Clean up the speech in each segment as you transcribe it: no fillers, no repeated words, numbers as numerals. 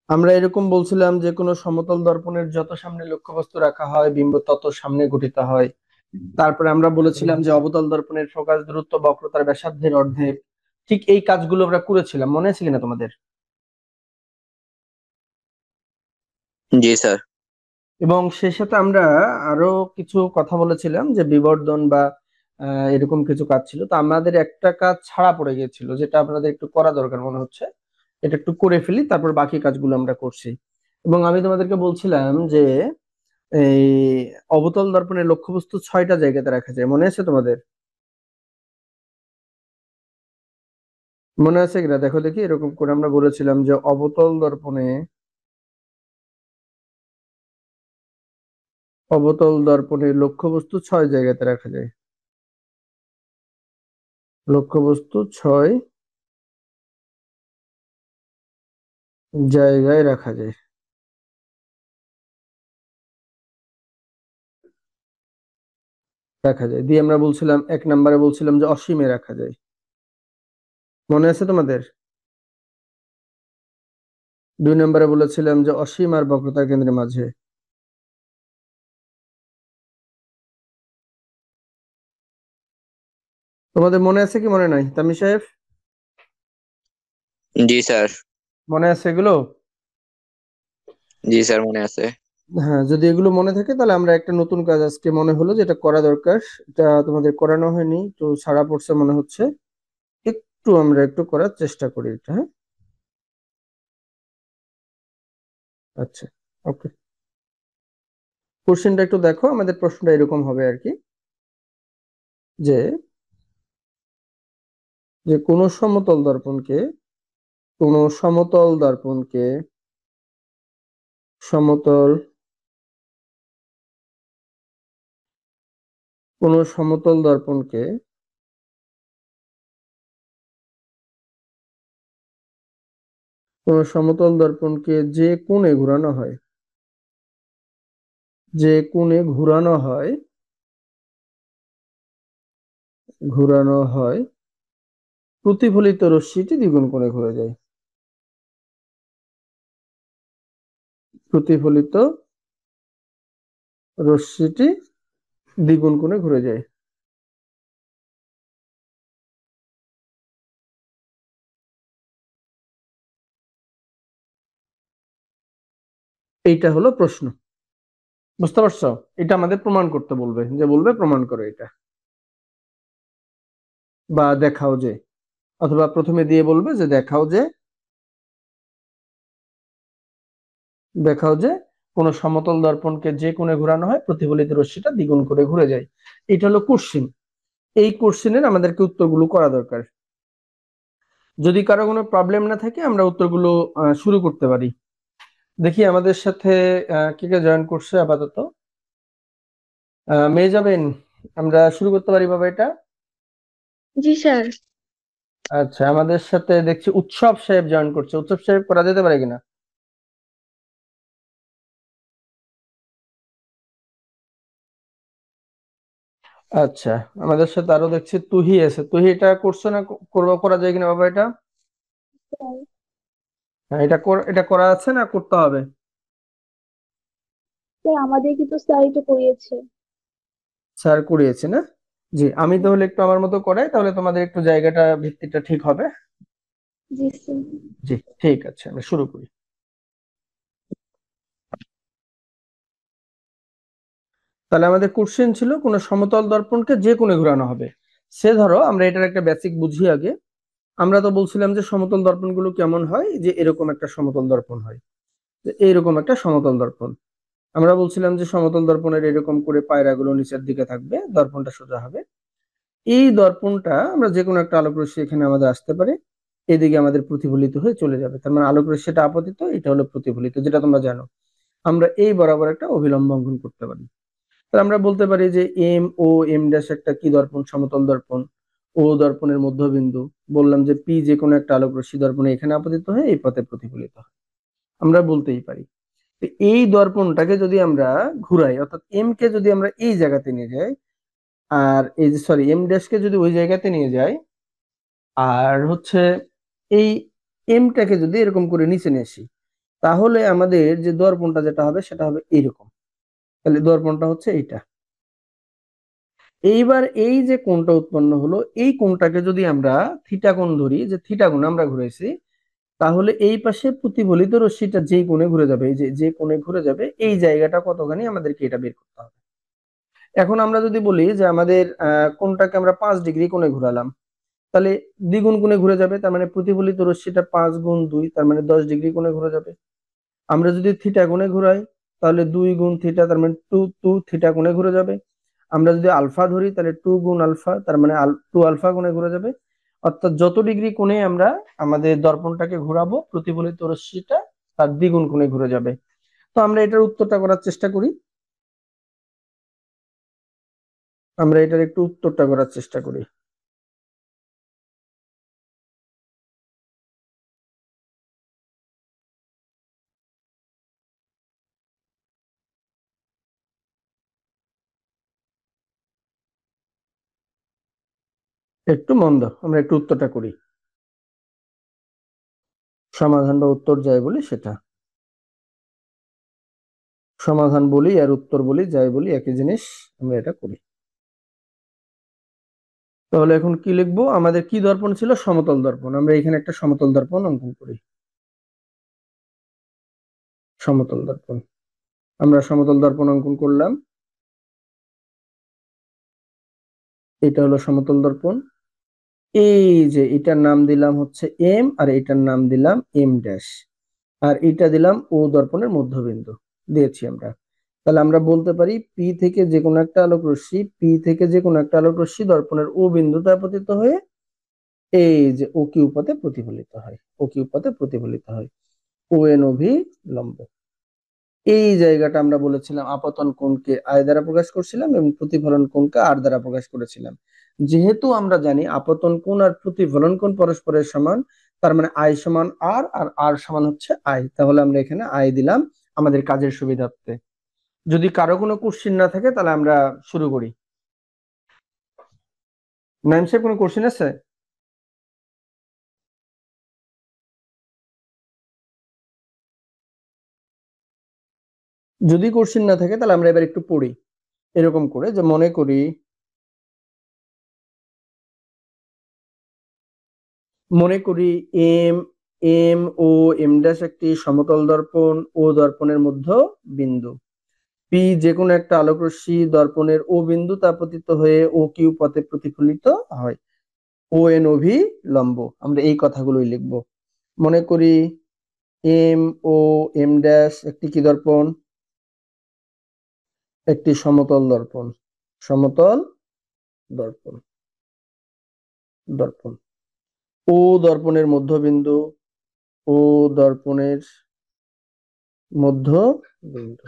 আমরা এরকম বলছিলাম যে কোনো সমতল দর্পণের যত সামনে লক্ষ্যবস্তু রাখা হয় বিম্ব তত সামনে গঠিত হয়। তারপরে আমরা বলেছিলাম যে অবতল দর্পণের ফোকাস দূরত্ব বক্রতার ব্যাসার্ধের অর্ধেক। ঠিক এই কাজগুলো আমরা করেছিলাম, মনে আছে কিনা তোমাদের? জি স্যার। এবং সেই সাথে আমরা আরো কিছু কথা বলেছিলাম যে বিবর্ধন বা এরকম কিছু কাজ ছিল, তো আমাদের একটা কাজ ছাড়া পড়ে গিয়েছিল যেটা আপনাদের একটু করা দরকার মনে হচ্ছে। এটা একটু করে ফেলি, তারপর বাকি কাজগুলো আমরা করছি। এবং আমি তোমাদেরকে বলছিলাম যে এই অবতল দর্পণের লক্ষ্যবস্তু 6টা জায়গাতে রাখা যায়, মনে আছে তোমাদের? মনে আছে কিনা দেখো দেখি। এরকম করে আমরা বলেছিলাম যে অবতল দর্পণে লক্ষ্যবস্তু 6 জায়গাতে রাখা যায়। লক্ষ্যবস্তু 6 জায়গায় রাখা যায়। রাখা যায় দিয়ে আমরা বলছিলাম, 1 নম্বরে বলছিলাম যে অসীমে রাখা যায়। মনে আছে তোমাদের? 2 নম্বরে বলেছিলাম যে অসীম আর বক্রতার কেন্দ্রের মাঝে। তোমাদের মনে আছে কি মনে নাই তামি সাহেব? জি স্যার। মনে আছে এগুলো? জি স্যার, মনে আছে। হ্যাঁ, যদি এগুলো মনে থাকে তাহলে আমরা একটা নতুন কাজ আজকে মনে হলো যেটা করা দরকার। এটা তোমাদের করানো হয়নি তো, সারা পড়ছে মনে হচ্ছে। একটু করার চেষ্টা করি এটা, হ্যাঁ? আচ্ছা, ওকে। কোশ্চেনটা একটু দেখো, আমাদের প্রশ্নটা এরকম হবে আর কি, যে যে কোন সমতল দর্পণকে সমতল কোন সমতল দর্পণকে যে কোণে ঘোরানো হয়, যে কোণে ঘোরানো হয় প্রতিফলিত রশ্মিটি দ্বিগুণ কোণে ঘুরে যায়। প্রতিফলিত রশ্মিটি দ্বিগুণ কোণে ঘুরে যায়। এইটা হলো প্রশ্ন। বুঝতে পারছো? এটা আমাদের প্রমাণ করতে বলবে, যে বলবে প্রমাণ করো এটা, বা দেখাও যে, অথবা প্রথমে দিয়ে বলবে যে দেখাও যে কোন সমতল দর্পণকে যে কোণে ঘোরানো হয় প্রতিফলিত রশ্মিটা দ্বিগুণ করে ঘুরে যায়। এটা হলো কোশ্চিন। এই কোশ্চিনের আমাদেরকে উত্তরগুলো করা দরকার। যদি কারো কোনো প্রবলেম না থাকে আমরা উত্তরগুলো শুরু করতে পারি। দেখি আমাদের সাথে কে কে জয়েন করছে আপাতত। মেয়ে যাবেন, আমরা শুরু করতে পারি বাবা এটা? জি স্যার। আচ্ছা, আমাদের সাথে দেখছি উৎসব সাহেব জয়েন করছে। উৎসব সাহেব করা যেতে পারে কিনা? আচ্ছা, আমাদের সাথে আরো দেখছি তুহি আছে। তুহি এটা করছো না? করা যায় কিনা বাবা এটা? স্যার, হ্যাঁ, এটা করা আছে না করতে হবে? স্যার আমাদের কিন্তু স্যার এটা করিয়েছে। স্যার করিয়েছে না? জি, আমি তাহলে একটু আমার মতো করাই, তাহলে তোমাদের একটু জায়গাটা ভিত্তিটা ঠিক হবে। জি স্যার। জি, ঠিক আছে, আমরা শুরু করি। তাহলে আমাদের কোশ্চেন ছিল কোন সমতল দর্পণকে যে কোণে ঘোরানো হবে। সে ধরো আমরা এটার একটা বেসিক বুঝি আগে। আমরা তো বলছিলাম যে সমতল দর্পণগুলো কেমন হয়, যে এরকম একটা সমতল দর্পণ হয়, যে এইরকম একটা সমতল দর্পণ। আমরা বলছিলাম যে সমতল দর্পণের এরকম করে পায়রাগুলো নিচের দিকে থাকবে, দর্পণটা সোজা হবে। এই দর্পণটা আমরা যে কোনো একটা আলোক রশ্মি এখানে আমাদের আসতে পারে, এদিকে আমাদের প্রতিফলিত হয়ে চলে যাবে। তার মানে আলোক রশ্মিটা আপতিত, এটা হলো প্রতিফলিত, যেটা তোমরা জানো। আমরা এই বরাবর একটা অভিলম্ব অঙ্কন করতে পারি। তাহলে আমরা বলতে পারি যে এম ও এম ড্যাশ একটা কি দর্পণ? সমতল দর্পণ। ও দর্পণের মধ্যবিন্দু। বললাম যে পি যে কোনো একটা আলোক রশ্মি দর্পণে এখানে আপতিত হয়ে এই পথে প্রতিফলিত হয়। আমরা বলতেই পারি তো এই দর্পণটাকে যদি আমরা ঘুরাই, অর্থাৎ এম কে যদি আমরা এই জায়গাতে নিয়ে যাই, আর এই যে সরি এম ড্যাশ কে যদি ওই জায়গাতে নিয়ে যাই, আর হচ্ছে এই এমটাকে যদি এরকম করে নিচে নিয়ে আসি, তাহলে আমাদের যে দর্পণটা যেটা হবে সেটা হবে এইরকম। তাহলে দর্পণটা হচ্ছে এইটা। এইবার এই যে কোণটা উৎপন্ন হলো, এই কোণটাকে যদি আমরা থিটা কোণ ধরি, যে থিটা কোণ আমরা ঘুরেছি, তাহলে এই পাশে প্রতিফলিত রশ্মিটা যে কোণে ঘুরে যাবে, এই যে যে কোণে ঘুরে যাবে, এই জায়গাটা কতখানি আমাদেরকে এটা বের করতে হবে। এখন আমরা যদি বলি যে আমাদের কোণটাকে আমরা 5 ডিগ্রি কোণে ঘুরালাম, তাহলে দ্বিগুণ কোণে ঘুরে যাবে, তার মানে প্রতিফলিত রশ্মিটা 5 গুণ 2, তার মানে 10 ডিগ্রি কোণে ঘুরে যাবে। আমরা যদি থিটা কোণে ঘুরাই, তাহলে 2 গুণ থিটা, তার মানে 2 থিটা কোণে ঘুরে যাবে। আমরা যদি আলফা ধরি, তাহলে 2 গুণ আলফা, তার মানে 2 আলফা কোণে ঘুরে যাবে। অর্থাৎ যত ডিগ্রি কোণে আমরা আমাদের দর্পণটাকে ঘোরাবো, প্রতিফলিত রশ্মিটা তার দ্বিগুণ কোণে ঘুরে যাবে। তো আমরা এটার উত্তরটা করার চেষ্টা করি। আমরা এটার একটু উত্তরটা করার চেষ্টা করি। একটু মন দাও, আমরা একটু উত্তরটা করি। সমাধান বা উত্তর যাই বলি সেটা, সমাধান বলি আর উত্তর বলি, যাই বলি একই জিনিস, আমরা এটা করি। তাহলে এখন কি লিখবো? আমাদের কি দর্পণ ছিল? সমতল দর্পণ। আমরা এখানে একটা সমতল দর্পণ অঙ্কন করি। সমতল দর্পণ, আমরা সমতল দর্পণ অঙ্কন করলাম। এটা হলো সমতল দর্পণ। এই যে এটার নাম দিলাম হচ্ছে এম, আর এটার নাম দিলাম এম ড্যাশ, আর এটা দিলাম ও দর্পণের মধ্যবিন্দু দিয়েছি আমরা। তাহলে আমরা বলতে পারি পি থেকে যে কোনো একটা আলোক রশ্মি, পি থেকে যে কোনো একটা আলোক রশ্মি দর্পণের ও বিন্দুতে আপতিত হয়ে এই যে ও কিউ পথে প্রতিফলিত হয়, ও কিউ পথে প্রতিফলিত হয়, ও এন অভি লম্ব। এই জায়গাটা আমরা বলেছিলাম আপতন কোণকে আয় দ্বারা প্রকাশ করছিলাম এবং প্রতিফলন কোণকে আর দ্বারা প্রকাশ করেছিলাম। যেহেতু আমরা জানি আপতন কোণ আর প্রতিফলন কোণ পরস্পরের সমান, তার মানে আই সমান আর, আর আর সমান হচ্ছে আই, তাহলে আমরা এখানে আই দিলাম আমাদের কাজের সুবিধার্থে। যদি কারো কোনো কোশ্চিন না থাকে তাহলে আমরা শুরু করি। নাইম সাহেব, কোনো কোশ্চিন আছে? যদি কোশ্চিন না থাকে তাহলে আমরা এবার একটু পড়ি, এরকম করে যে মনে করি, মনে করি M, M O M dash একটি সমতল দর্পণ ও দর্পণের মধ্য বিন্দু। পি যে কোনো একটা আলোক রশ্মি দর্পণের ও বিন্দুতে আপতিত হয়ে ও কিউ পথে প্রতিফলিত হয়, ও এন অভি লম্ব। আমরা এই কথাগুলোই লিখবো। মনে করি এম ও এম ড্যাশ একটি কি দর্পণ? একটি সমতল দর্পণ, সমতল দর্পণ, দর্পণ। ও দর্পণের মধ্যবিন্দু, ও দর্পণের মধ্যবিন্দু,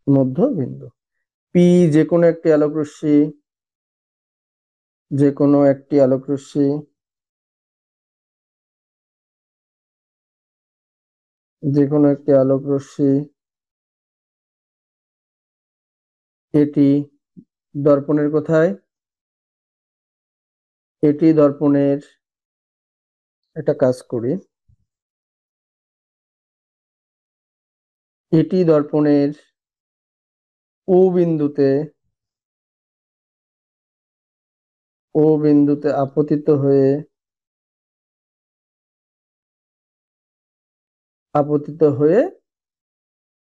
মধ্যবিন্দু। পি যে কোনো একটি আলোক রশ্মি, যে কোনো একটি আলোক রশ্মি, যে কোনো একটি আলোক রশ্মি, এটি দর্পণের কোথায়? এটি দর্পণের, একটা কাজ করি, এটি দর্পণের ও বিন্দুতে, ও বিন্দুতে আপতিত হয়ে, আপতিত হয়ে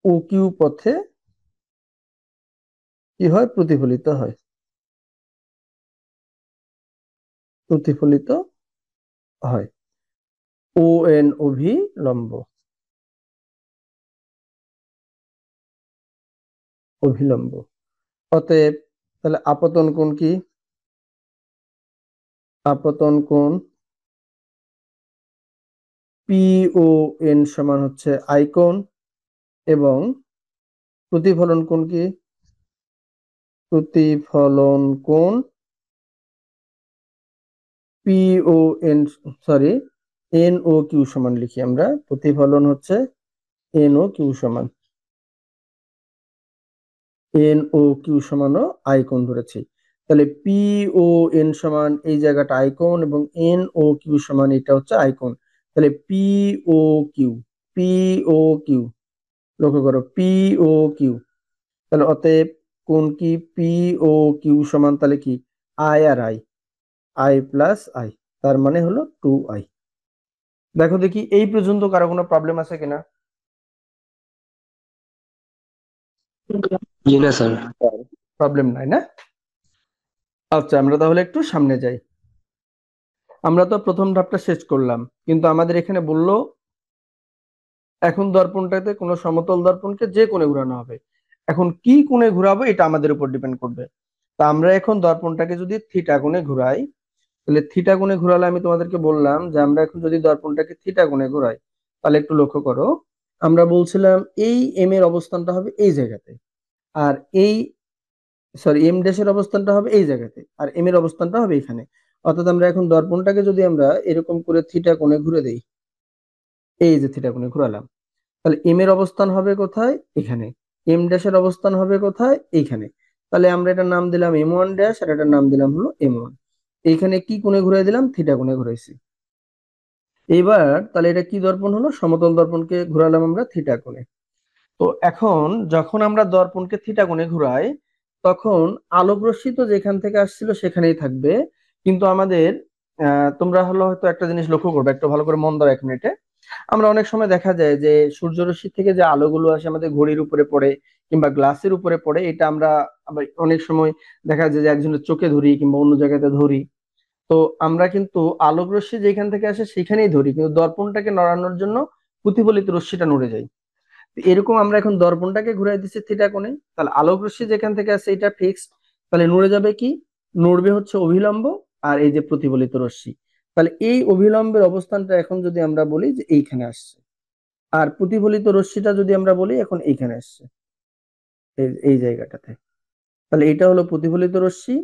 ও কিউ পথে কি হয়? প্রতিফলিত হয়, প্রতিফলিত হয়, ও এন অভি লম্ব, অভিলম্ব। অতএব তাহলে আপতন কোণ কি? আপতন কোণ পি ও এন সমান হচ্ছে আই কোণ, এবং প্রতিফলন কোণ কি? প্রতিফলন কোণ P O N, sorry, N O Q সমান লিখি আমরা, প্রতিফলন হচ্ছে এন ও কিউ সমান, এন ও কিউ সমানও আই কোণ ধরেছি। তাহলে পি ও এন সমান এই জায়গাটা আই কোণ এবং এন ও কিউ সমান এটা হচ্ছে আই কোণ। তাহলে P O Q, P O Q, লক্ষ্য করো পি ও কিউ। তাহলে অতএব কোণ কি পি ও কিউ সমান তাহলে কি আই আর আই, আই প্লাস আই, তার মানে হলো 2i। দেখো দেখি এই পর্যন্ত কারো কোনো প্রবলেম আছে কিনা? জি না স্যার। প্রবলেম নাই না? আচ্ছা, আমরা তাহলে একটু সামনে যাই। আমরা তো প্রথম ধাপটা শেষ করলাম, কিন্তু আমাদের এখানে বললো এখন দর্পণটাতে কোনো সমতল দর্পণকে যে কোণে ঘোরানো হবে। এখন কি কোণে ঘোরাবো এটা আমাদের উপর ডিপেন্ড করবে। তা আমরা এখন দর্পণটাকে যদি থিটা কোণে ঘুরাই, তাহলে থিটা কোণে ঘোরালে আমি তোমাদেরকে বললাম যে আমরা এখন যদি দর্পণটাকে থিটা কোণে ঘোরাই, তাহলে একটু লক্ষ্য করো, আমরা বলছিলাম এই এম এর অবস্থানটা হবে এই জায়গাতে, আর এই এম ড্যাশের অবস্থানটা হবে এই জায়গাতে, আর এম এর অবস্থানটা হবে এখানে। অর্থাৎ আমরা এখন দর্পণটাকে যদি আমরা এরকম করে থিটা কোণে ঘুরে দেই, এই যে থিটা কোণে ঘুরালাম, তাহলে এম এর অবস্থান হবে কোথায়? এখানে। এম ড্যাশের অবস্থান হবে কোথায়? এইখানে। তাহলে আমরা এটার নাম দিলাম M1 ড্যাশ, আর এটার নাম দিলাম হলো M1। এইখানে কি কোণে ঘুরাই দিলাম? থিটা কোণে ঘুরাইছি। এবার তাহলে এটা কি দর্পণ হলো? সমতল দর্পণকে ঘুরালাম আমরা থিটা কোণে। তো এখন যখন আমরা দর্পণকে থিটা কোণে ঘুরাই, তখন আলোক রশ্মি তো যেখান থেকে আসছিল সেখানেই থাকবে, কিন্তু আমাদের তোমরা হলো হয়তো একটা জিনিস লক্ষ্য করবে, একটু ভালো করে মন দাও 1 মিনিটে। আমরা অনেক সময় দেখা যায় যে সূর্যরশ্মি থেকে যে আলোগুলো আসে আমাদের ঘড়ির উপরে পড়ে কিংবা গ্লাসের উপরে পড়ে, এটা আমরা আবার অনেক সময় দেখা যায় যে একজনের চোখে ধরি কিংবা অন্য জায়গাতে ধরি। তো আমরা কিন্তু আলোক রশ্মি যেখান থেকে আসে সেখানেই ধরি, কিন্তু দর্পণটাকে নড়ানোর জন্য প্রতিফলিত রশ্মিটা নড়ে যায়। তো এরকম আমরা এখন দর্পণটাকে ঘুরাই দিচ্ছি থিটা কোণে, তাহলে আলোক রশ্মি যেখান থেকে আসে এটা ফিক্সড, তাহলে নড়ে যাবে কি? নড়বে হচ্ছে অভিলম্ব আর এই যে প্রতিফলিত রশ্মি। তাহলে এই অভিলম্বের অবস্থানটা এখন যদি আমরা বলি যে এইখানে আসছে, আর প্রতিফলিত রশ্মিটা যদি আমরা বলি এখন এইখানে আসছে, এই জায়গাটাতে। তাহলে এটা হলো প্রতিফলিত রশ্মি,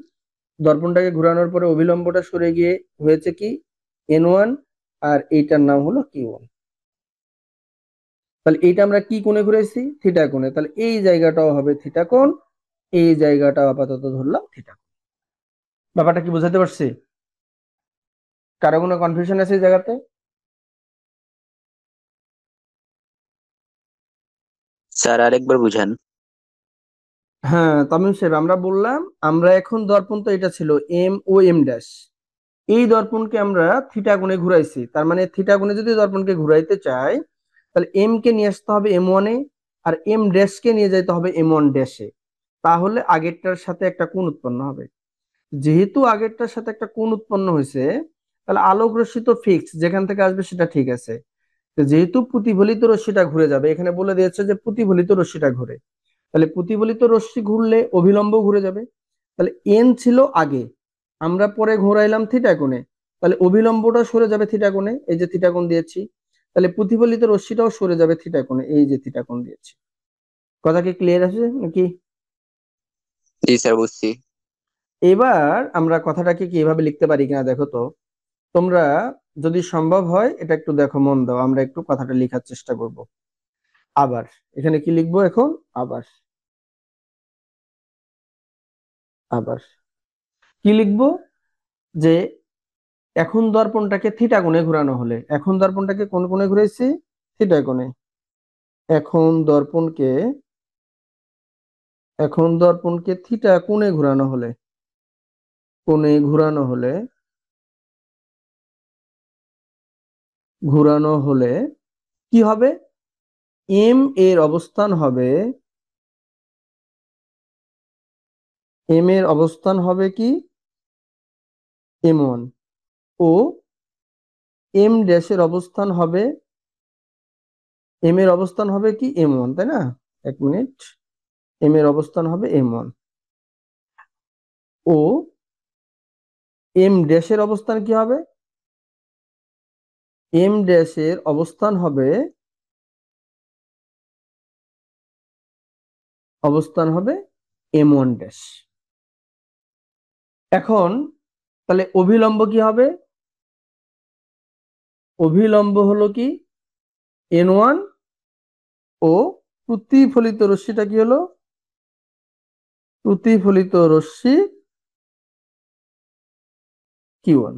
দর্পণটাকে ঘোরানোর পরে অভিলম্বটা সরে গিয়ে হয়েছে কি N1, আর এইটার নাম হলো Q1। তাহলে এইটা আমরা কি কোণে ঘুরেছি? থিটা কোণে। তাহলে এই জায়গাটাও হবে থিটা কোণ, এই জায়গাটাও আপাতত ধরলাম থিটা কোণ। ব্যাপারটা কি বুঝাতে পারছি? কারো কোনো কনফিউশন আছে এই জায়গাতে? স্যার আরেকবার বুঝান। হ্যাঁ তামিম সাহেব, আমরা বললাম আমরা এখন দর্পণ তো এটা ছিল এম ও এম ড্যাশ, এই দর্পণকে আমরা থিটা কোণে ঘুরাইছি। তার মানে থিটা কোণে যদি দর্পণকে ঘুরাইতে চাই, তাহলে এম কে নিয়ে আসতে হবে M1 এ, আর এম ড্যাশ কে নিয়ে যাইতে হবে M1 ড্যাশে। তাহলে আগেরটার সাথে একটা কোণ উৎপন্ন হবে। যেহেতু আগেরটার সাথে একটা কোণ উৎপন্ন হয়েছে, তাহলে আলোক রশ্মি তো ফিক্স, যেখান থেকে আসবে সেটা ঠিক আছে। তো যেহেতু প্রতিফলিত রশ্মিটা ঘুরে যাবে, এখানে বলে দিয়েছে যে প্রতিফলিত রশ্মিটা ঘুরে, তাহলে প্রতিফলিত রশ্মি ঘুরলে অভিলম্ব ঘুরে যাবে। তাহলে এন ছিল আগে, আমরা পরে ঘোরাইলাম থিটা কোণে, তাহলে অভিলম্বটা সরে যাবে থিটা কোণে, এই যে থিটা কোণ দিয়েছি। তাহলে প্রতিফলিত রশ্মিটাও সরে যাবে থিটা কোণে, এই যে থিটা কোণ দিয়েছি। কথা কি ক্লিয়ার আছে নাকি? জি স্যার, বুঝছি। এবার আমরা কথাটাকে কি এভাবে লিখতে পারি কিনা দেখো তো। তোমরা যদি সম্ভব হয় এটা একটু দেখো, মন দাও, আমরা একটু কথাটা লেখার চেষ্টা করব। আবার এখানে কি লিখবো এখন? আবার, আবার কি লিখবো? যে এখন দর্পণটাকে থিটা কোণে ঘোরানো হলে, এখন দর্পণটাকে কোন কোণে ঘুরাইছি? থিটা কোণে। এখন দর্পণকে, এখন দর্পণকে থিটা কোণে ঘোরানো হলে, কোণে ঘোরানো হলে, ঘোরানো হলে কি হবে? এম এর অবস্থান হবে, এম এর অবস্থান হবে কি M1, ও এম ড্যাশের অবস্থান হবে, এম এর অবস্থান হবে কি M1, তাই না? 1 মিনিট, এম এর অবস্থান হবে M1, ও এম ড্যাশের অবস্থান কি হবে? এম ড্যাশের অবস্থান হবে, অবস্থান হবে M1 ড্যাশ। এখন তাহলে অভিলম্ব কি হবে? অভিলম্ব হলো কি N1, ও প্রতিফলিত রশ্মিটা কি হলো? প্রতিফলিত রশ্মি Q1।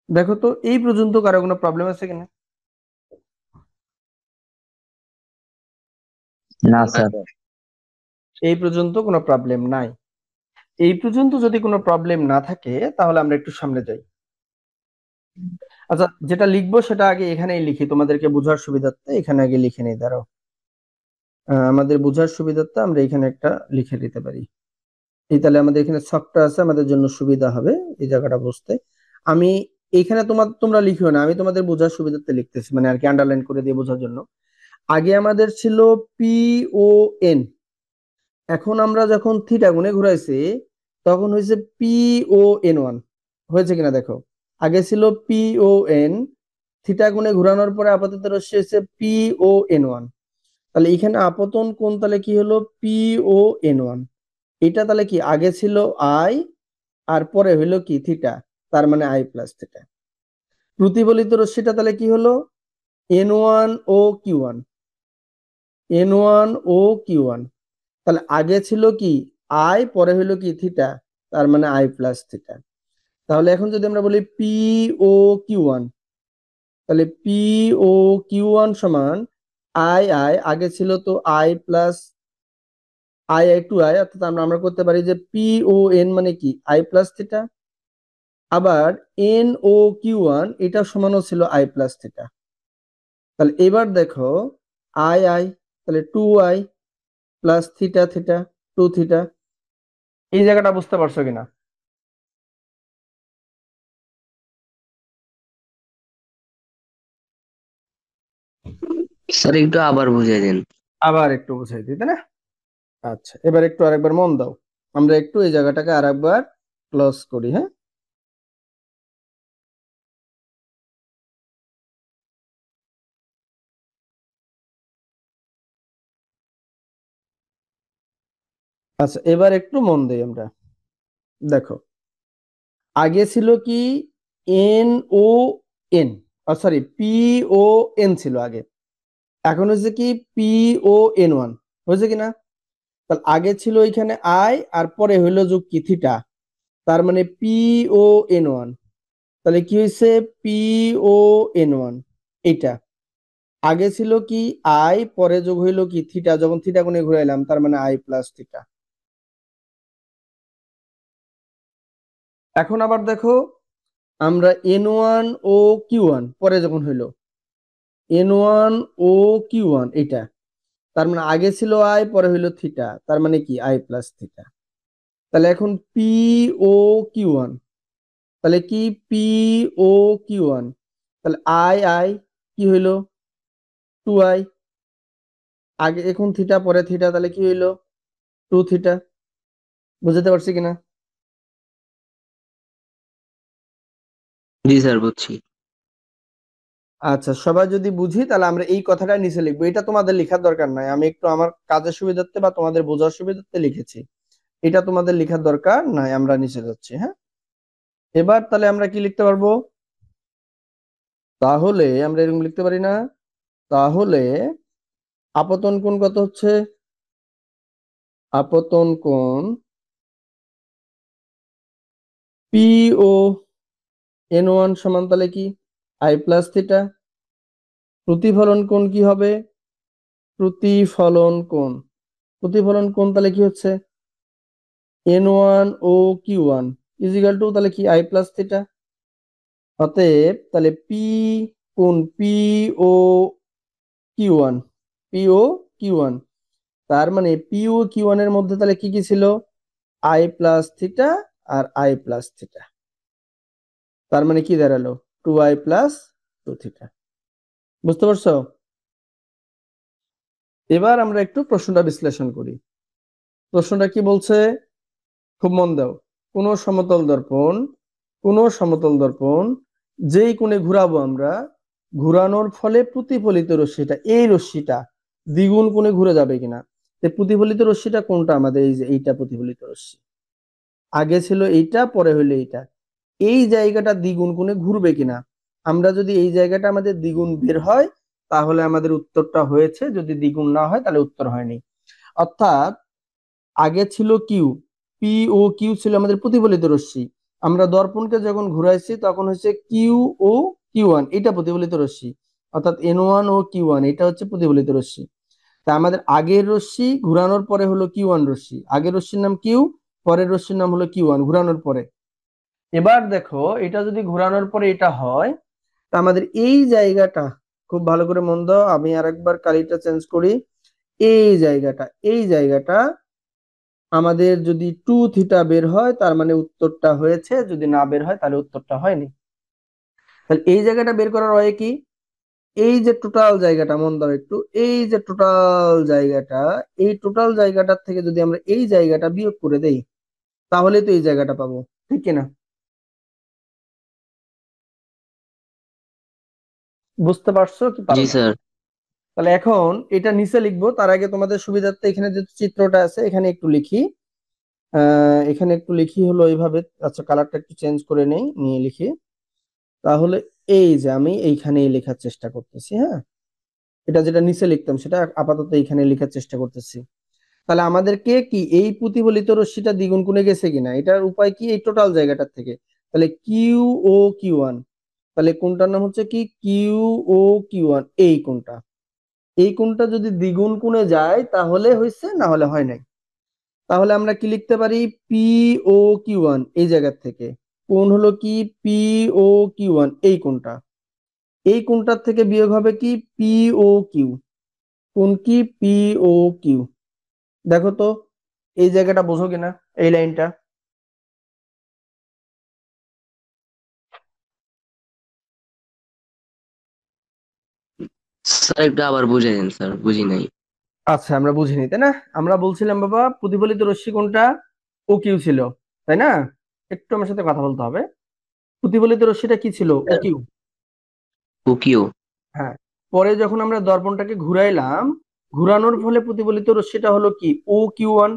দেখো তো এই পর্যন্ত কারো কোনো প্রবলেম আছে কিনা? না স্যার। এই পর্যন্ত কোনো প্রবলেম নাই। এই পর্যন্ত যদি কোনো প্রবলেম না থাকে তাহলে আমরা একটু সামনে যাই। আচ্ছা, যেটা লিখবো সেটা আগে এখানেই লিখি, তোমাদেরকে বোঝার সুবিধার্থে এখানে আগে লিখে নিই, দাঁড়াও। আমাদের বোঝার সুবিধার্থে আমরা এখানে একটা লিখে দিতে পারি। এই তাহলে আমাদের এখানে ছকটা আছে, আমাদের জন্য সুবিধা হবে এই জায়গাটা বুঝতে। আমি এখানে তোমরা লিখিও না, আমি তোমাদের বোঝার সুবিধার্থে লিখতেছি, মানে আর কি আন্ডারলাইন করে দিয়ে বোঝার জন্য। আগে আমাদের ছিল পি ও এন, এখন আমরা যখন থিটা গুণে ঘুরাইছি তখন হয়েছে পি ও এন ওয়ান। হয়েছে কিনা দেখো, আগে ছিল পি ও এন, থিটা গুণে ঘুরানোর পরে আপাতত রশ্মি হচ্ছে পি ও এন ওয়ান। তাহলে এখানে আপতন কোণ তাহলে কি হলো, পি ও এন ওয়ান। এটা তাহলে কি আগে ছিল আই আর পরে হইলো কি থিটা, তার মানে আই প্লাস থিটা। প্রতিফলিত রশ্মিটা তাহলে কি হলো, এন ওয়ান ও কিউ ওয়ান, এন ওয়ান ও কিউ ওয়ান। তাহলে আগে ছিল কি আই, পরে হইলো কি থিটা, তার মানে আই প্লাস থিটা। তাহলে এখন যদি আমরা বলি পি ও কিউ ওয়ান, তাহলে পি ও কিউ ওয়ান সমান আই আই, আগে ছিল তো i plus i i two i, অর্থাৎ আমরা আমরা করতে পারি যে পি ও এন মানে কি আই প্লাস থিটা, আবার এন ও কিউ ওয়ান এটা সমানও ছিল আই প্লাস থিটা। তাহলে এবার দেখো আই আই, তাহলে two i plus theta theta, two theta. এই জায়গাটা বুঝতে পারছো কিনা? স্যার একটু আবার বুঝিয়ে দিন। আবার একটু বুঝাই দিই, তাই না? আচ্ছা, এবার একটু আরেকবার মন দাও, আমরা একটু এই জায়গাটাকে আরেকবার ক্লোজ করি, হ্যাঁ। আচ্ছা, এবার একটু মন দেই আমরা। দেখো, আগে ছিল কি N O N, sorry P O N ছিল আগে, এখন হচ্ছে কি পি ও এন ওয়ান। হয়েছে কিনা? তাহলে আগে ছিল এখানে আই আর পরে হইলো যোগ কি থিটা, তার মানে পি ও এন ওয়ান। তাহলে কি হয়েছে, পি ও এন ওয়ান। এটা আগে ছিল কি আই, পরে যোগ হইলো কি থিটা, যখন থিটা কোণে ঘুরাইলাম তার মানে আই প্লাস থিটা। এখন আবার দেখো, আমরা এন ওয়ান ও কিউ ওয়ান পরে যখন হইলো এন ওয়ান ও কিউ ওয়ান এটা, তার মানে আগে ছিল আই পরে হইলো থিটা, তার মানে কি আই প্লাস থিটা। তাহলে এখন পি ও কিউ ওয়ান, তাহলে কি পি ও কিউ ওয়ান, তাহলে আই আই কি হইলো টু আই, আগে এখন থিটা পরে থিটা, তাহলে কি হইলো টু থিটা। বুঝতে পারছি কিনা? জি স্যার বুঝছি। আচ্ছা, সবাই যদি বুঝি তাহলে আমরা এই কথাটা নিচে লিখবো, এটা তোমাদের লেখার দরকার নাই, আমি একটু আমার কাজের সুবিধার্থে বা তোমাদের বোঝার সুবিধার্থে লিখেছি, এটা তোমাদের লেখার দরকার নাই, আমরা নিচে যাচ্ছি, হ্যাঁ। এবার তাহলে আমরা কি লিখতে পারবো, তাহলে আমরা এরকম লিখতে পারি না, তাহলে আপতন কোণ কত হচ্ছে, আপতন কোণ পি ও এন ওয়ান সমান তাহলে কি আই প্লাস থিটা। প্রতিফলন কোণ কি হবে, প্রতিফলন কোণ, প্রতিফলন কোণ তাহলে কি হচ্ছে এন ওয়ান ও কিউ ওয়ান ইজিক্যাল টু তাহলে কি আই প্লাস থিটা। অতএব তাহলে পি কোণ P O Q one, P O Q one, তার মানে পি ও কিউ ওয়ান এর মধ্যে তাহলে কি কি ছিল, আই প্লাস থিটা আর আই প্লাস থিটা, তার মানে কি দাঁড়ালো two i plus two theta. বুঝতে পারছো? এবার আমরা একটু প্রশ্নটা বিশ্লেষণ করি। প্রশ্নটা কি বলছে, খুব মন দাও। কোন সমতল দর্পণ যেই কোণে ঘুরাবো আমরা, ঘুরানোর ফলে প্রতিফলিত রশ্মিটা, এই রশ্মিটা দ্বিগুণ কোণে ঘুরে যাবে কিনা। প্রতিফলিত রশ্মিটা কোনটা, আমাদের এই যে এইটা প্রতিফলিত রশ্মি, আগে ছিল এইটা পরে হইলো এইটা, এই জায়গাটা দ্বিগুণ কোণে ঘুরবে কিনা। আমরা যদি এই জায়গাটা আমাদের দ্বিগুণ বের হয় তাহলে আমাদের উত্তরটা হয়েছে, যদি দ্বিগুণ না হয় তাহলে উত্তর হয়নি। অর্থাৎ আগে ছিল কিউ, পি ও কিউ ছিল আমাদের প্রতিফলিত রশ্মি, আমরা দর্পণকে যখন ঘুরাইছি তখন হচ্ছে কিউ ও কিউ ওয়ান এটা প্রতিফলিত রশ্মি, অর্থাৎ এন ওয়ান ও কিউ ওয়ান এটা হচ্ছে প্রতিফলিত রশ্মি। তা আমাদের আগের রশ্মি ঘুরানোর পরে হলো কিউ ওয়ান রশ্মি, আগের রশ্মির নাম কিউ, পরের রশ্মির নাম হলো কিউ ওয়ান, ঘুরানোর পরে। এবার দেখো এটা যদি ঘুরানোর পরে এটা হয়, তা আমাদের এই জায়গাটা, খুব ভালো করে মন দাও, আমি আরেকবার কালিটা চেঞ্জ করি। এই জায়গাটা আমাদের যদি টু থিটা বের হয় তার মানে উত্তরটা হয়েছে, যদি না বের হয় তাহলে উত্তরটা হয়নি। তাহলে এই জায়গাটা বের করার হয় কি, এই যে টোটাল জায়গাটা, মন দাও একটু, এই যে টোটাল জায়গাটা, এই টোটাল জায়গাটার থেকে যদি আমরা এই জায়গাটা বিয়োগ করে দেই তাহলে তো এই জায়গাটা পাবো, ঠিক কিনা? বুঝতে পারছো কি জি পারো না? স্যার। তাহলে এখন এটা নিচে লিখবো, তার আগে তোমাদের সুবিধার্থে এখানে যে চিত্রটা আছে এখানে একটু লিখি। এখানে একটু লিখি হলো এইভাবে। আচ্ছা, কালারটা একটু চেঞ্জ করে নেই, নিয়ে লিখি। তাহলে এই যে আমি এইখানেই লেখার চেষ্টা করতেছি, হ্যাঁ, এটা যেটা নিচে লিখতাম সেটা আপাতত এইখানে লেখার চেষ্টা করতেছি। তাহলে আমাদেরকে কি এই প্রতিফলিত রশ্মিটা দ্বিগুণ কোণে গেছে কিনা এটার উপায় কি, এই টোটাল জায়গাটার থেকে। তাহলে কিউ ও কিউ ওয়ান, তাহলে কোণটার নাম হচ্ছে কি কিউ ও কিউ ওয়ান, এই কোণটা, এই কোণটা যদি দ্বিগুণ কোণে যায় তাহলে হয়েছে, না হলে হয় নাই। তাহলে আমরা কি লিখতে পারি, পি ও কিউ ওয়ান, এই জায়গার থেকে কোণ হলো কি পি ও কিউ ওয়ান, এই কোণটা, এই কোণটার থেকে বিয়োগ হবে কি পি ও কিউ, কোণ কি পি ও কিউ। দেখো তো এই জায়গাটা বোঝো কিনা, এই লাইনটা। স্যার একটু আবার বুঝিয়ে দেন স্যার, বুঝি নাই। আচ্ছা, আমরা বুঝিনি তাই না? আমরা বলছিলাম বাবা প্রতিফলিত রশ্মি কোণটা ও কিউ ছিল, তাই না? একটু আমার সাথে কথা বলতে হবে। প্রতিফলিত রশ্মিটা কি ছিল, ও কিউ। কুকিও। হ্যাঁ, পরে যখন আমরা দর্পণটাকে ঘুরাইলাম, ঘুরানোর ফলে প্রতিফলিত রশ্মিটা হলো কি ও কিউ ওয়ান।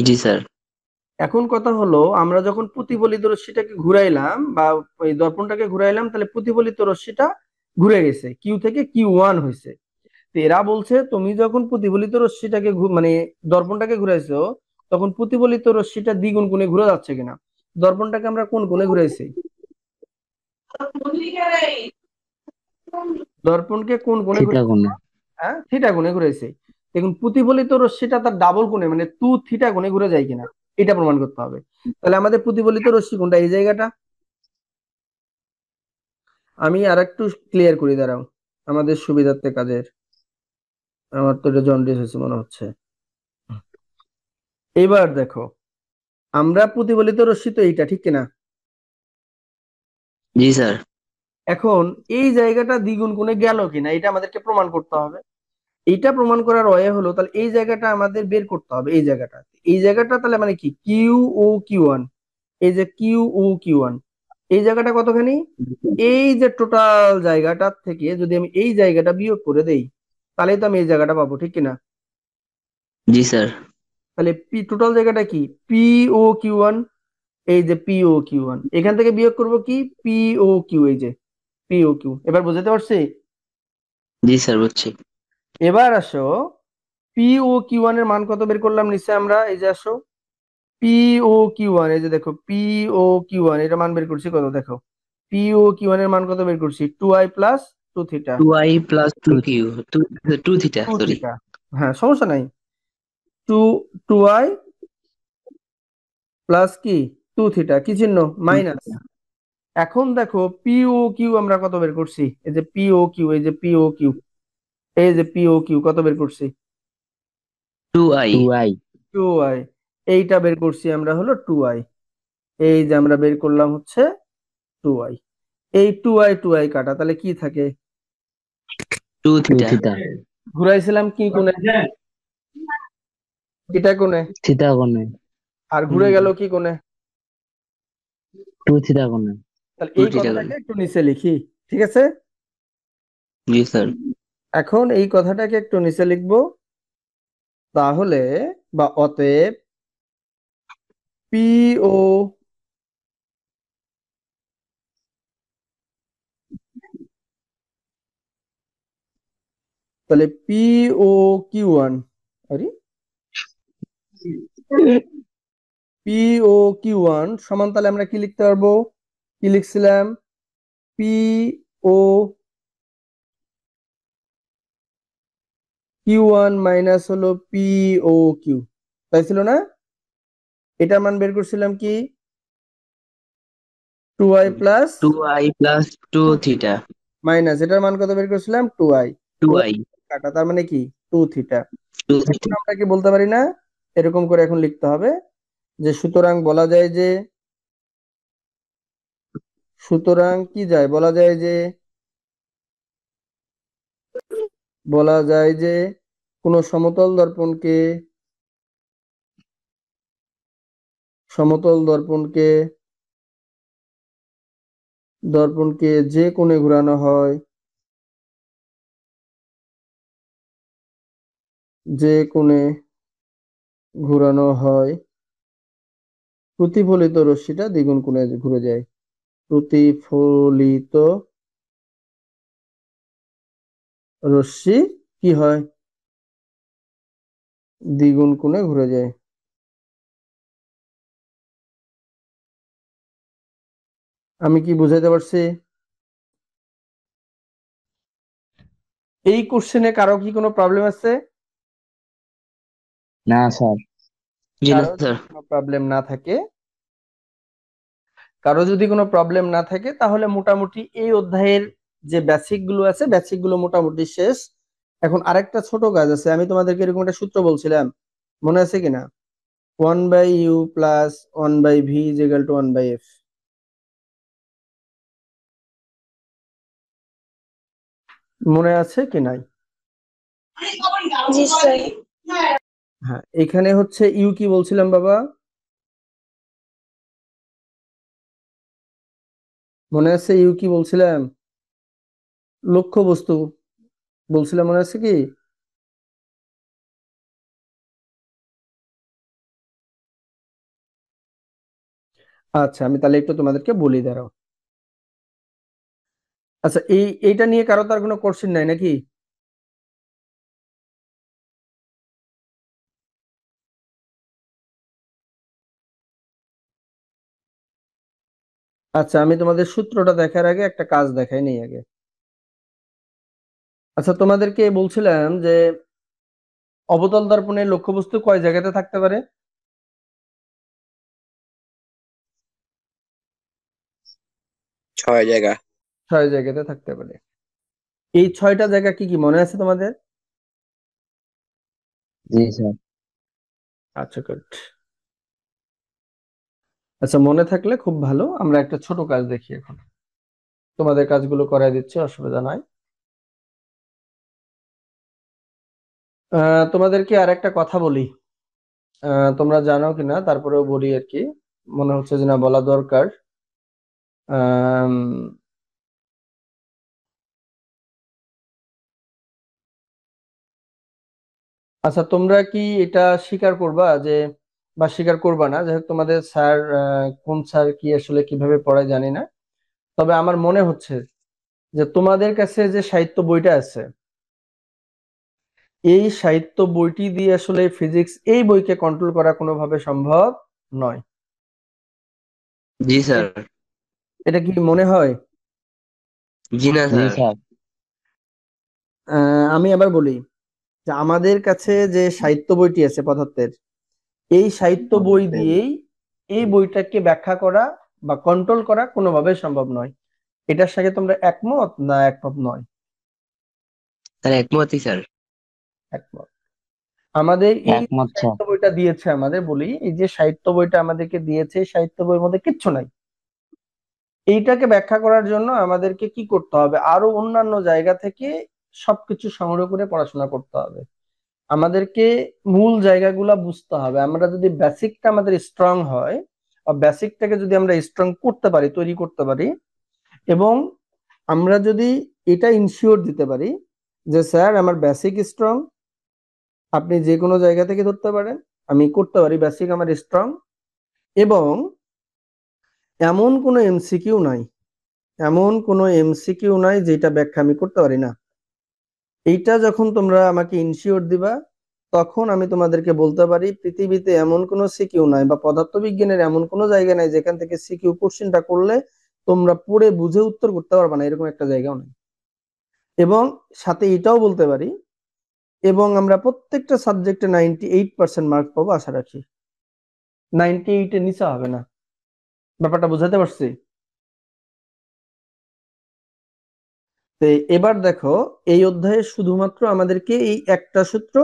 জি স্যার। এখন কথা হলো আমরা যখন প্রতিফলিত রশ্মিটাকে ঘুরাইলাম বা ওই দর্পণটাকে ঘুরাইলাম, তাহলে প্রতিফলিত রশ্মিটা ঘুরে গেছে, কিউ থেকে কিউ ওয়ান হয়েছে। তো এরা বলছে তুমি যখন প্রতিফলিত রশ্মিটাকে মানে দর্পণটাকে ঘুরাইছো, তখন প্রতিফলিত রশ্মিটা দ্বিগুণ কোণে ঘুরে যাচ্ছে কিনা। দর্পণটাকে আমরা কোন কোণে ঘুরাইছি, দর্পণকে কোন কোণে থিতা ঘুরাইছি? কোণে। হ্যাঁ, থিটা কোণে ঘুরাইছি। দেখুন প্রতিফলিত রশ্মিটা তার ডাবল কোণে মানে টু থিটা কোণে ঘুরে যায় কিনা এটা প্রমাণ করতে হবে। তাহলে আমাদের প্রতিফলিত রশ্মি কোনটা, এই জায়গাটা। আমি আর একটু ক্লিয়ার করি, দাঁড়াও, আমাদের সুবিধার্থে কাজের। আমার তো এটা জন্ডিস হয়েছে মনে হচ্ছে। এবার দেখো, আমরা প্রতিফলিত রশ্মি তো এইটা, ঠিক কিনা? জি স্যার। এখন এই জায়গাটা দ্বিগুণ কোণে গেল কিনা এটা আমাদেরকে প্রমাণ করতে হবে। এইটা প্রমাণ করার ওয়ে হলো, তাহলে এই জায়গাটা আমাদের বের করতে হবে, এই জায়গাটা তাহলে মানে কি কিউ ও কিউ ওয়ান, এই যে কিউ ও কিউ ওয়ান, এই জায়গাটা কতখানি, এই যে টোটাল জায়গাটার থেকে যদি আমি এই জায়গাটা বিয়োগ করে দেই তাহলে তো আমি এই জায়গাটা পাবো, ঠিক কিনা? জি স্যার। তাহলে পি টোটাল জায়গাটা কি পি ও কিউ ওয়ান, এই যে পি ও কিউ ওয়ান, এখান থেকে বিয়োগ করব কি পি ও কিউ, এই যে পি ও কিউ। এবার বুঝতে পারছি? জি স্যার বুঝছি। এবার আসো, পি ও কিউ ওয়ান এর মান কত বের করলাম নিচে আমরা, এই যে আসো পি ও কিউ ওয়ান, এই যে দেখো পি ও কিউ ওয়ান এটা মান বের করছি কত, দেখো পি ও কিউ ওয়ান এর মান কত বের করছি, two i plus two theta, two i plus two Q, two, two theta two sorry. Theta, হ্যাঁ সমস্যা নাই, টু টু আই প্লাস কি টু থিটা, কি চিহ্ন, মাইনাস। এখন দেখো পি ও কিউ আমরা কত বের করছি, এই যে পি ও কিউ, এই যে পি ও কিউ, এই যে পি ও কিউ কত বের করছি, two i. Two i. Two i, এইটা বের করছি আমরা হলো টু আই, এই যে আমরা বের করলাম হচ্ছে টু আই। এই টু আই কাটা, তাহলে কি থাকে, টু টু থিটা। থিতা। ঘুরাইছিলাম কি কোণে, এটা কোণে, থিতা কোণে। আর ঘুরে গেল কি কোণে। টু থিতা কোণে। তাহলে টু এই থিটা কথাটাকে করে। একটু নিচে লিখি, ঠিক আছে? জি স্যার। এখন এই কথাটাকে একটু নিচে লিখবো, তাহলে বা অতএব পি ও তাহলে পি ও কিউ ওয়ান, আরে পি ও কিউ ওয়ান সমান, তাহলে আমরা কি লিখতে পারবো, কি লিখছিলাম, পি ও Q1 মাইনাস হলো POQ, তাই ছিল না? এটার মান বের করছিলাম কি 2i plus 2i plus 2 theta. Minus এটার মান কত বের করছিলাম 2i, 2i. কাটা তার মানে কি 2 থিটা। 2 এখন theta. আমরা কি বলতে পারি না, এরকম করে এখন লিখতে হবে যে সুতরাং বলা যায় যে, সুতরাং কি যায় বলা যায় যে, বলা যায় যে কোন সমতল দর্পণকে, সমতল দর্পণকে দর্পণকে যে কোণে ঘোরানো হয়, যে কোণে ঘোরানো হয় প্রতিফলিত রশ্মিটা দ্বিগুণ কোণে ঘুরে যায়। প্রতিফলিত রশ্মি কি হয় দ্বিগুণ কোণে ঘুরে যায়। আমি কি বুঝাইতে পারছি? এই কোশ্চেনে কারো কি কোনো প্রবলেম আছে? না স্যার। জি না কারো স্যার। যদি কোনো প্রবলেম না থাকে, কারো যদি কোনো প্রবলেম না থাকে তাহলে মোটামুটি এই অধ্যায়ের যে বেসিক গুলো আছে বেসিক গুলো মোটামুটি শেষ। এখন আরেকটা ছোট কাজ আছে, আমি তোমাদেরকে এরকম একটা সূত্র বলছিলাম, মনে আছে কিনা? 1/u plus 1/v is equal to 1/f। মনে আছে কি নাই? জি স্যার। হ্যাঁ, এখানে হচ্ছে ইউ কি বলছিলাম বাবা? মনে আছে ইউ কি বলছিলাম? লক্ষ্য বস্তু বলছিলাম, মনে আছে কি? আচ্ছা, আমি তাহলে একটু তোমাদেরকে বলি, দাঁড়াও। আচ্ছা, এইটা নিয়ে কারো তার কোনো কোশ্চেন নাই নাকি? আচ্ছা, আমি তোমাদের সূত্রটা দেখার আগে একটা কাজ দেখাই নেই আগে। আচ্ছা, তোমাদেরকে বলছিলাম যে অবতল দর্পণের লক্ষ্যবস্তু কয় জায়গাতে থাকতে পারে? 6 জায়গা। 6 জায়গাতে থাকতে পারে। এই 6টা জায়গা কি কি মনে আছে তোমাদের? জি স্যার। আচ্ছা, গুড। আচ্ছা, মনে থাকলে খুব ভালো। আমরা একটা ছোট কাজ দেখি এখন, তোমাদের কাজগুলো করাই দিচ্ছি, অসুবিধা নাই। তোমাদেরকে আর একটা কথা বলি, তোমরা জানো কিনা তারপরেও বলি আর কি, মনে হচ্ছে যে না বলা দরকার। আম, আচ্ছা, তোমরা কি এটা স্বীকার করবা যে, বা স্বীকার করবা না, যাই হোক, তোমাদের স্যার কোন স্যার কি আসলে কিভাবে পড়ায় জানি না, তবে আমার মনে হচ্ছে যে তোমাদের কাছে যে সাহিত্য বইটা আছে, এই সাহিত্য বইটি দিয়ে আসলে ফিজিক্স এই বইকে কন্ট্রোল করা কোনোভাবে সম্ভব নয়। জি স্যার। এটা কি মনে হয়? জি না জি স্যার। স্যার। আমি আবার বলি যে আমাদের কাছে যে সাহিত্য বইটি আছে পদার্থের, এই সাহিত্য বই দিয়েই এই বইটাকে ব্যাখ্যা করা বা কন্ট্রোল করা কোনোভাবে সম্ভব নয়। এটার সাথে তোমরা একমত না একমত নয়? স্যার একমতই স্যার। একমত। আমাদের এই একমত স্যার। সাহিত্য বইটা দিয়েছে, আমাদের বলি এই যে সাহিত্য বইটা আমাদেরকে দিয়েছে, এই সাহিত্য বইয়ের মধ্যে কিচ্ছু নাই। এইটাকে ব্যাখ্যা করার জন্য আমাদেরকে কি করতে হবে, আরো অন্যান্য জায়গা থেকে সবকিছু সংগ্রহ করে পড়াশোনা করতে হবে। আমাদেরকে মূল জায়গাগুলা বুঝতে হবে। আমরা যদি বেসিকটা আমাদের স্ট্রং হয়, বা বেসিকটাকে যদি আমরা স্ট্রং করতে পারি, তৈরি করতে পারি, এবং আমরা যদি এটা ইনশিওর দিতে পারি যে স্যার আমার বেসিক স্ট্রং, আপনি যে কোনো জায়গা থেকে ধরতে পারেন, আমি করতে পারি, বেসিক আমার স্ট্রং, এবং এমন কোনো এমসিকিউ নাই, এমন কোনো এমসিকিউ নাই যেটা ব্যাখ্যা আমি করতে পারি না। এইটা যখন তোমরা আমাকে ইনশিওর দিবা, তখন আমি তোমাদেরকে বলতে পারি পৃথিবীতে এমন কোনো সিকিউ নাই, বা পদার্থবিজ্ঞানের এমন কোনো জায়গা নাই যেখান থেকে সিকিউ কোশ্চেনটা করলে তোমরা পড়ে বুঝে উত্তর করতে পারবে না, এরকম একটা জায়গাও নেই। এবং সাথে এটাও বলতে পারি এবং আমরা প্রত্যেকটা সাবজেক্টে 98% মার্ক পাবো আশা রাখি। 98 এর নিচে হবে না। ব্যাপারটা বুঝাতে পারছি? তো এবার দেখো, এই অধ্যায়ে শুধুমাত্র আমাদেরকে এই একটা সূত্র,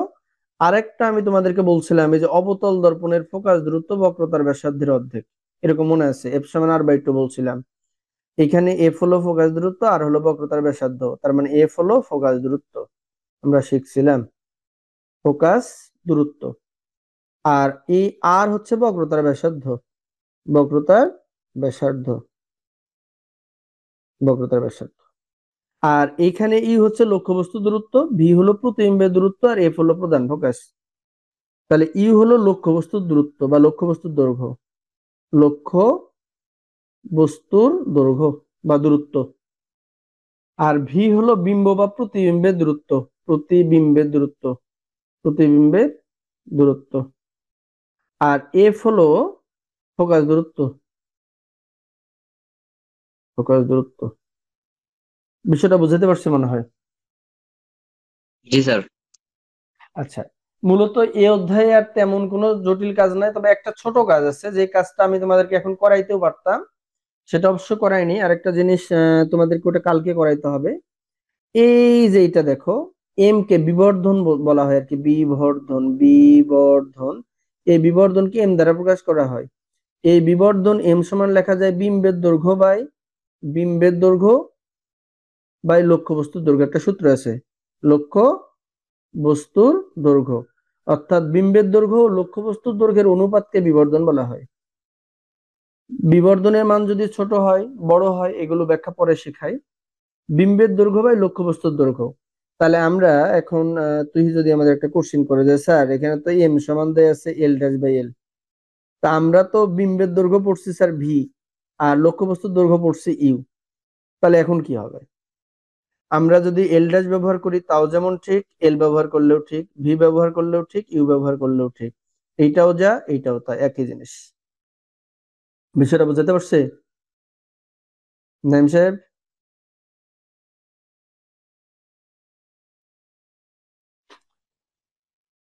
আরেকটা আমি তোমাদেরকে বলছিলাম এই যে অবতল দর্পণের ফোকাস দূরত্ব বক্রতার ব্যাসার্ধের অর্ধেক, এরকম মনে আছে এফ সমান আর বাই টু বলছিলাম। এখানে এফ হলো ফোকাস দূরত্ব, আর হলো বক্রতার ব্যাসার্ধ, তার মানে এফ হলো ফোকাস দূরত্ব, আমরা শিখছিলাম ফোকাস দূরত্ব। আর এই আর হচ্ছে বক্রতার ব্যাসার্ধ, বক্রতার ব্যাসার্ধ, বক্রতার ব্যাসার্ধ। আর এইখানে ই হচ্ছে লক্ষ্যবস্তু দূরত্ব, ভি হলো প্রতিবিম্বের দূরত্ব, আর এফ হলো প্রধান ফোকাস। তাহলে ই হলো লক্ষ্যবস্তুর দূরত্ব বা লক্ষ্যবস্তুর দৈর্ঘ্য, লক্ষ্য বস্তুর দৈর্ঘ্য বা দূরত্ব। আর ভি হলো বিম্ব বা প্রতিবিম্বের দূরত্ব, প্রতিবিম্বের দূরত্ব, প্রতিবিম্বের দূরত্ব। আর এফ হলো ফোকাস দূরত্ব, ফোকাস দূরত্ব। বিষয়টা বুঝাতে পারছি মনে হয়। জি স্যার। আচ্ছা, মূলত এই অধ্যায়ে আর তেমন কোনো জটিল কাজ নাই, তবে একটা ছোট কাজ আছে যে কাজটা আমি তোমাদেরকে এখন করাইতেও পারতাম, সেটা অবশ্য করাইনি। আরেকটা জিনিস তোমাদেরকে ওটা কালকে করাইতে হবে। এই যে এটা দেখো, এম কে বিবর্ধন বলা হয় আর কি, বিবর্ধন, বিবর্ধন। এই বিবর্ধনকে এম দ্বারা প্রকাশ করা হয়। এই বিবর্ধন এম সমান লেখা যায় বিম্বের দৈর্ঘ্য বাই, বিম্বের দৈর্ঘ্য বাই লক্ষ্য বস্তুর দৈর্ঘ্য। একটা সূত্র আছে, লক্ষ্য বস্তুর দৈর্ঘ্য, অর্থাৎ বিম্বের দৈর্ঘ্য ও লক্ষ্য বস্তুর দৈর্ঘ্যের অনুপাতকে বিবর্ধন বলা হয়। বিবর্ধনের মান যদি ছোট হয় বড় হয় এগুলো ব্যাখ্যা পরে শেখাই। বিম্বের দৈর্ঘ্য বাই লক্ষ্য বস্তুর দৈর্ঘ্য। তাহলে আমরা এখন তুই যদি আমাদের একটা কোশ্চিন করে যে স্যার এখানে তো এম সমান দেয়া আছে এল ড্যাশ বাই এল, তা আমরা তো বিম্বের দৈর্ঘ্য পড়ছি স্যার ভি, আর লক্ষ্য বস্তুর দৈর্ঘ্য পড়ছি ইউ, তাহলে এখন কি হবে? আমরা যদি এল ড্যাশ ব্যবহার করি তাও যেমন ঠিক, এল ব্যবহার করলেও ঠিক, ভি ব্যবহার করলেও ঠিক, ইউ ব্যবহার করলেও ঠিক। এইটাও যা এইটাও তা, একই জিনিস। বিষয়টা বুঝাতে পারছি নাইম সাহেব?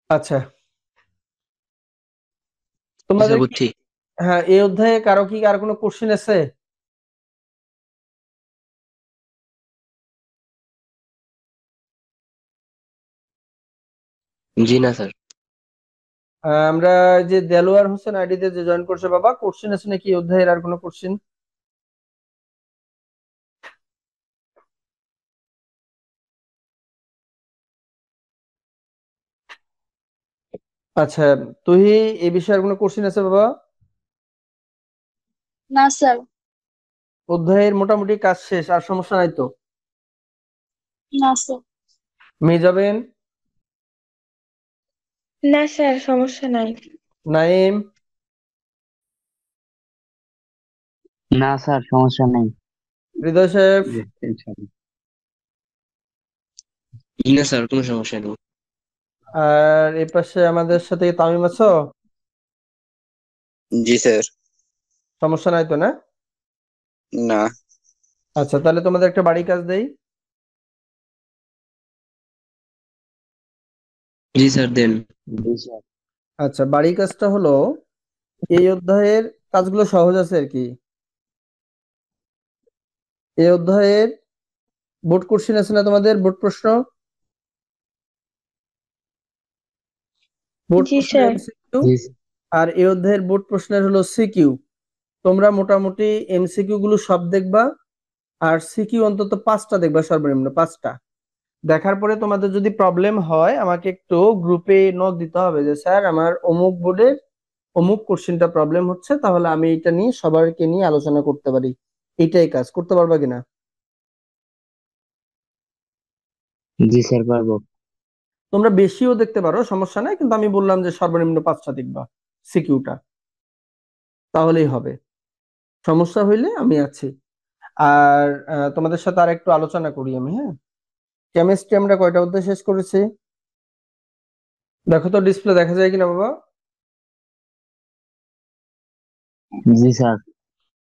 আচ্ছা, জি স্যার তোমাদের কি, বুঝছি। হ্যাঁ, এই অধ্যায়ে কারো কি আর কোনো কোশ্চেন আছে? জি না স্যার। আমরা যে দেলোয়ার হোসেন আইডিতে যে জয়েন করছে, বাবা কোশ্চেন আছে নাকি এই অধ্যায়ের আর কোনো কোশ্চেন? আচ্ছা, তুই এই বিষয়ে আর কোনো কোশ্চেন আছে বাবা? না স্যার। অধ্যায়ের মোটামুটি কাজ শেষ, আর সমস্যা নাই তো? না স্যার। মেজাবেন, না স্যার, সমস্যা নাই। নাইম, না স্যার, সমস্যা নেই। হৃদয় সাহেব, জি না স্যার, কোনো সমস্যা নেই। আর এই পাশে আমাদের সাথে তামিম আছো? জি স্যার। সমস্যা নাই তো না? না। আচ্ছা, তাহলে তোমাদের একটা বাড়ি কাজ দেই। জি স্যার দেন। জি স্যার। আচ্ছা, বাড়ি কাজটা হলো, এই অধ্যায়ের কাজগুলো সহজ আছে আর কি। এই অধ্যায়ের বোর্ড কোশ্চেন আছে না তোমাদের, বোর্ড প্রশ্ন, বোর্ড জি প্রশ্নের স্যার। এমসিকিউ। জি আর এই অধ্যায়ের বোর্ড প্রশ্নের হলো সিকিউ। তোমরা মোটামুটি এমসিকিউ গুলো সব দেখবা, আর সিকিউ অন্তত 5টা দেখবা, সর্বনিম্ন 5টা। দেখার পরে তোমাদের যদি প্রবলেম হয় আমাকে একটু গ্রুপে নক দিতে হবে যে স্যার আমার অমুক বোর্ডের অমুক কোশ্চেনটা প্রবলেম হচ্ছে, তাহলে আমি এটা নিয়ে সবাইকে নিয়ে আলোচনা করতে পারি। এইটাই কাজ, করতে পারবা কিনা? জি স্যার, পারবো। তোমরা বেশিও দেখতে পারো, সমস্যা নাই, কিন্তু আমি বললাম যে সর্বনিম্ন 5টা দেখবা সিকিউটা, তাহলেই হবে। সমস্যা হইলে আমি আছি। আর তোমাদের সাথে আর একটু আলোচনা করি আমি, হ্যাঁ। কেমিস্ট্রি আমরা কয়টা অধ্যায় শেষ করেছি? দেখো তো ডিসপ্লে দেখা যায় কিনা বাবা? জি স্যার।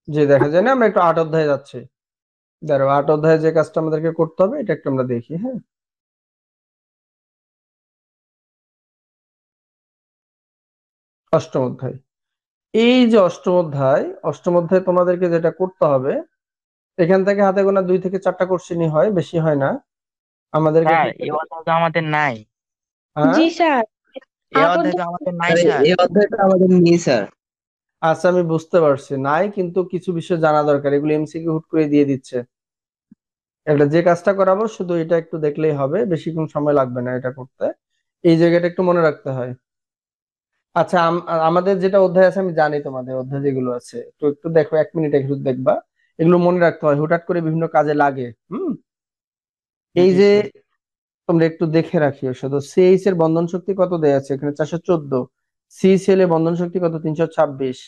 যে দেখা যায় না, আমরা একটু 8 অধ্যায়ে যাচ্ছি। ধরো 8 অধ্যায়ে যে কাজটা আমাদেরকে করতে হবে এটা একটু আমরা দেখি, হ্যাঁ। অষ্টম অধ্যায়। এই যে অষ্টম অধ্যায় তোমাদেরকে যেটা করতে হবে, এখান থেকে হাতে গোনা 2 থেকে 4টা কোশ্চেনই হয়, বেশি হয় না। আমাদেরকে স্যার এখান এই থেকে অধ্যায় তো আমাদের নাই। হ্যাঁ, জি স্যার, এই আপন অধ্যায় তো আমাদের নাই স্যার স্যার। এই অধ্যায়টা আমাদের নেই স্যার। আচ্ছা আমি বুঝতে পারছি নাই, কিন্তু কিছু বিষয় জানা দরকার, এগুলো এমসিকিউ হুট করে দিয়ে দিচ্ছে। এটা যে কাজটা করাবো শুধু এটা একটু দেখলেই হবে, বেশিক্ষণ সময় লাগবে না এটা করতে। এই জায়গাটা একটু মনে রাখতে হয়। আচ্ছা আমাদের যেটা অধ্যায় আছে, আমি জানি তোমাদের অধ্যায় যেগুলো আছে, তো একটু দেখো, 1 মিনিট একটু দেখবা। এগুলো মনে রাখতে হয়, হুটহাট করে বিভিন্ন কাজে লাগে। এই জি যে স্যার। তোমরা একটু দেখে রাখিও শুধু, সিএইচ এর বন্ধন শক্তি কত দেয়া আছে এখানে? 414। সিসিএল এর বন্ধন শক্তি কত? 326।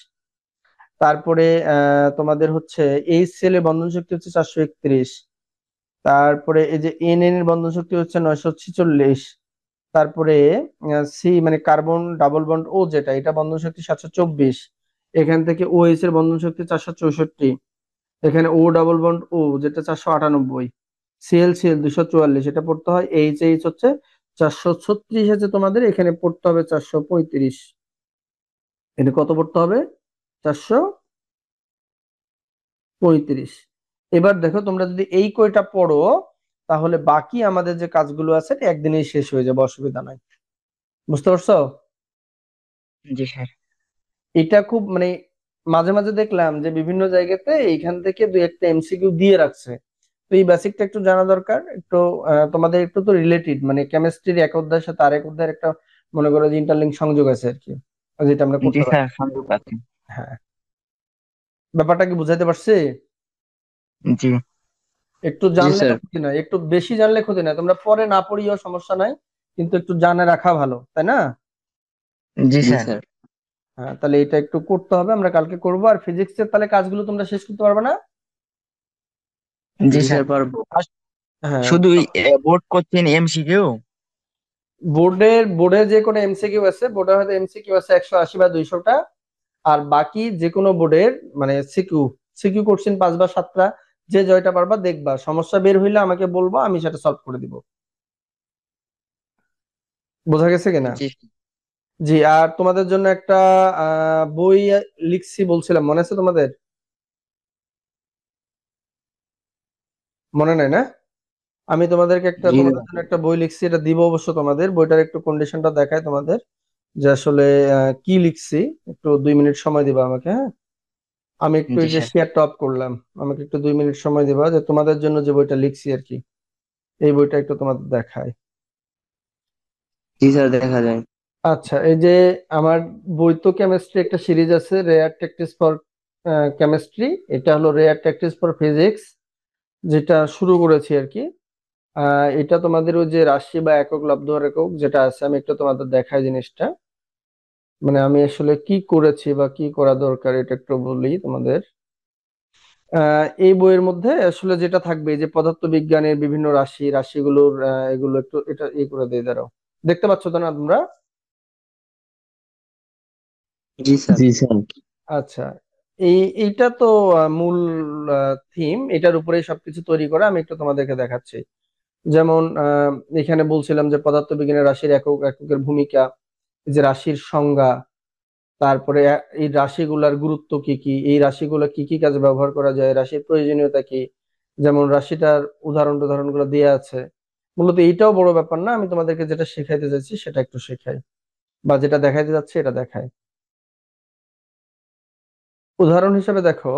তারপরে তোমাদের হচ্ছে এইচ সেল এর বন্ধন শক্তি হচ্ছে 431। তারপরে এই যে এন এর বন্ধন শক্তি হচ্ছে 946। তারপরে সি মানে কার্বন ডাবল বন্ড ও, যেটা এটা বন্ধন শক্তি 724। এখান থেকে ওএইচ এর বন্ধন শক্তি 464। এখানে ও ডাবল বন্ড ও, যেটা 498। সিএল সিএল 244, এটা পড়তে হয়। এইচ এইচ হচ্ছে 436 আছে তোমাদের, এখানে পড়তে হবে 435। এটা কত পড়তে হবে? 435। এবার দেখো, তোমরা যদি এই কয়টা পড়ো, তাহলে বাকি আমাদের যে কাজগুলো আছে এটা একদিনেই শেষ হয়ে যাবে, অসুবিধা নাই। বুঝতে পারছো? জি স্যার। এটা খুব মানে মাঝে মাঝে দেখলাম যে বিভিন্ন জায়গাতে এইখান থেকে 2 একটা এমসিকিউ দিয়ে রাখছে। তো এই বেসিকটা একটু জানা দরকার একটু। তোমাদের একটু তো রিলেটেড, মানে কেমিস্ট্রির এক অধ্যায়ের সাথে আরেক অধ্যায়ের একটা, মনে করো যে ইন্টারলিঙ্ক সংযোগ আছে আর কি, যেটা আমরা জি করতে পারি। স্যার, সংযোগ আছে। হ্যাঁ, ব্যাপারটা কি বুঝাইতে পারছি? জি। একটু জি জানলে তো স্যার। ক্ষতি নাই, একটু বেশি জানলে ক্ষতি নাই, তোমরা পরে না পড়িও সমস্যা নাই, কিন্তু একটু জানে রাখা ভালো, তাই না? জি জি স্যার। স্যার। হ্যাঁ, তাহলে এটা একটু করতে হবে, আমরা কালকে করবো। আর ফিজিক্সের তাহলে কাজগুলো তোমরা শেষ করতে পারবে না? জি জি স্যার। স্যার পারবো। আর হ্যাঁ, শুধু বোর্ড কোশ্চেন এমসিকিউ। বোর্ডে যে কোনো এমসিকিউ আছে, বোর্ডে হয়তো এমসিকিউ আছে 180 বা 200টা। আর বাকি যে কোনো বোর্ডের মানে সিকিউ সিকিউ কোশ্চেন 5 বা 7টা, যে জয়টা পারবা দেখবা, সমস্যা বের হইলে আমাকে বলবো, আমি সেটা সলভ করে দিব। বোঝা গেছে কিনা? জি। জি। আর তোমাদের জন্য একটা বই লিখছি বলছিলাম, মনে আছে তোমাদের? মনে নাই না? আমি তোমাদেরকে জি না। তোমাদের জন্য একটা বই লিখছি, এটা দিব অবশ্য তোমাদের। বইটার একটু কন্ডিশনটা দেখায় তোমাদের, যে আসলে কি লিখছি। একটু 2 মিনিট সময় দিবা আমাকে, হ্যাঁ? আমি একটু জি এই যে স্যার। শেয়ার টপ করলাম, আমাকে একটু 2 মিনিট সময় দিবা, যে তোমাদের জন্য যে বইটা লিখছি আর কি, এই বইটা একটু তোমাদের দেখায়। জি স্যার, দেখা যায়। আচ্ছা, এই যে আমার বই তো কেমিস্ট্রি একটা সিরিজ আছে, রেয়ার ট্যাকটিক্স ফর কেমিস্ট্রি। এটা হলো রেয়ার ট্যাকটিক্স ফর ফিজিক্স, যেটা শুরু করেছি আর কি। এটা তোমাদের ওই যে রাশি বা একক লব্ধ একক যেটা আছে, আমি একটু তোমাদের দেখাই জিনিসটা। মানে আমি আসলে কি করেছি বা কি করা দরকার, এটা একটু বলি তোমাদের। এই বইয়ের মধ্যে আসলে যেটা থাকবে, এই যে পদার্থবিজ্ঞানের বিভিন্ন রাশিগুলোর এগুলো একটু এটা করে দিয়ে দাঁড়াও। দেখতে পাচ্ছ তো না তোমরা? জি স্যার। জি স্যার। আচ্ছা, এইটা তো মূল থিম, এটার উপরেই সবকিছু তৈরি করা। আমি একটু তোমাদেরকে দেখাচ্ছি। যেমন এখানে বলছিলাম যে পদার্থবিজ্ঞানের রাশির এককের ভূমিকা, এই যে রাশির সংজ্ঞা, তারপরে এই রাশিগুলার গুরুত্ব কি কি, এই রাশিগুলো কি কি কাজে ব্যবহার করা যায়, রাশির প্রয়োজনীয়তা কি। যেমন রাশিটার উদাহরণ গুলো দেওয়া আছে। মূলত এইটাও বড় ব্যাপার না, আমি তোমাদেরকে যেটা শেখাইতে যাচ্ছি সেটা একটু শেখাই, বা যেটা দেখাইতে যাচ্ছি এটা দেখাই। উদাহরণ হিসেবে দেখো,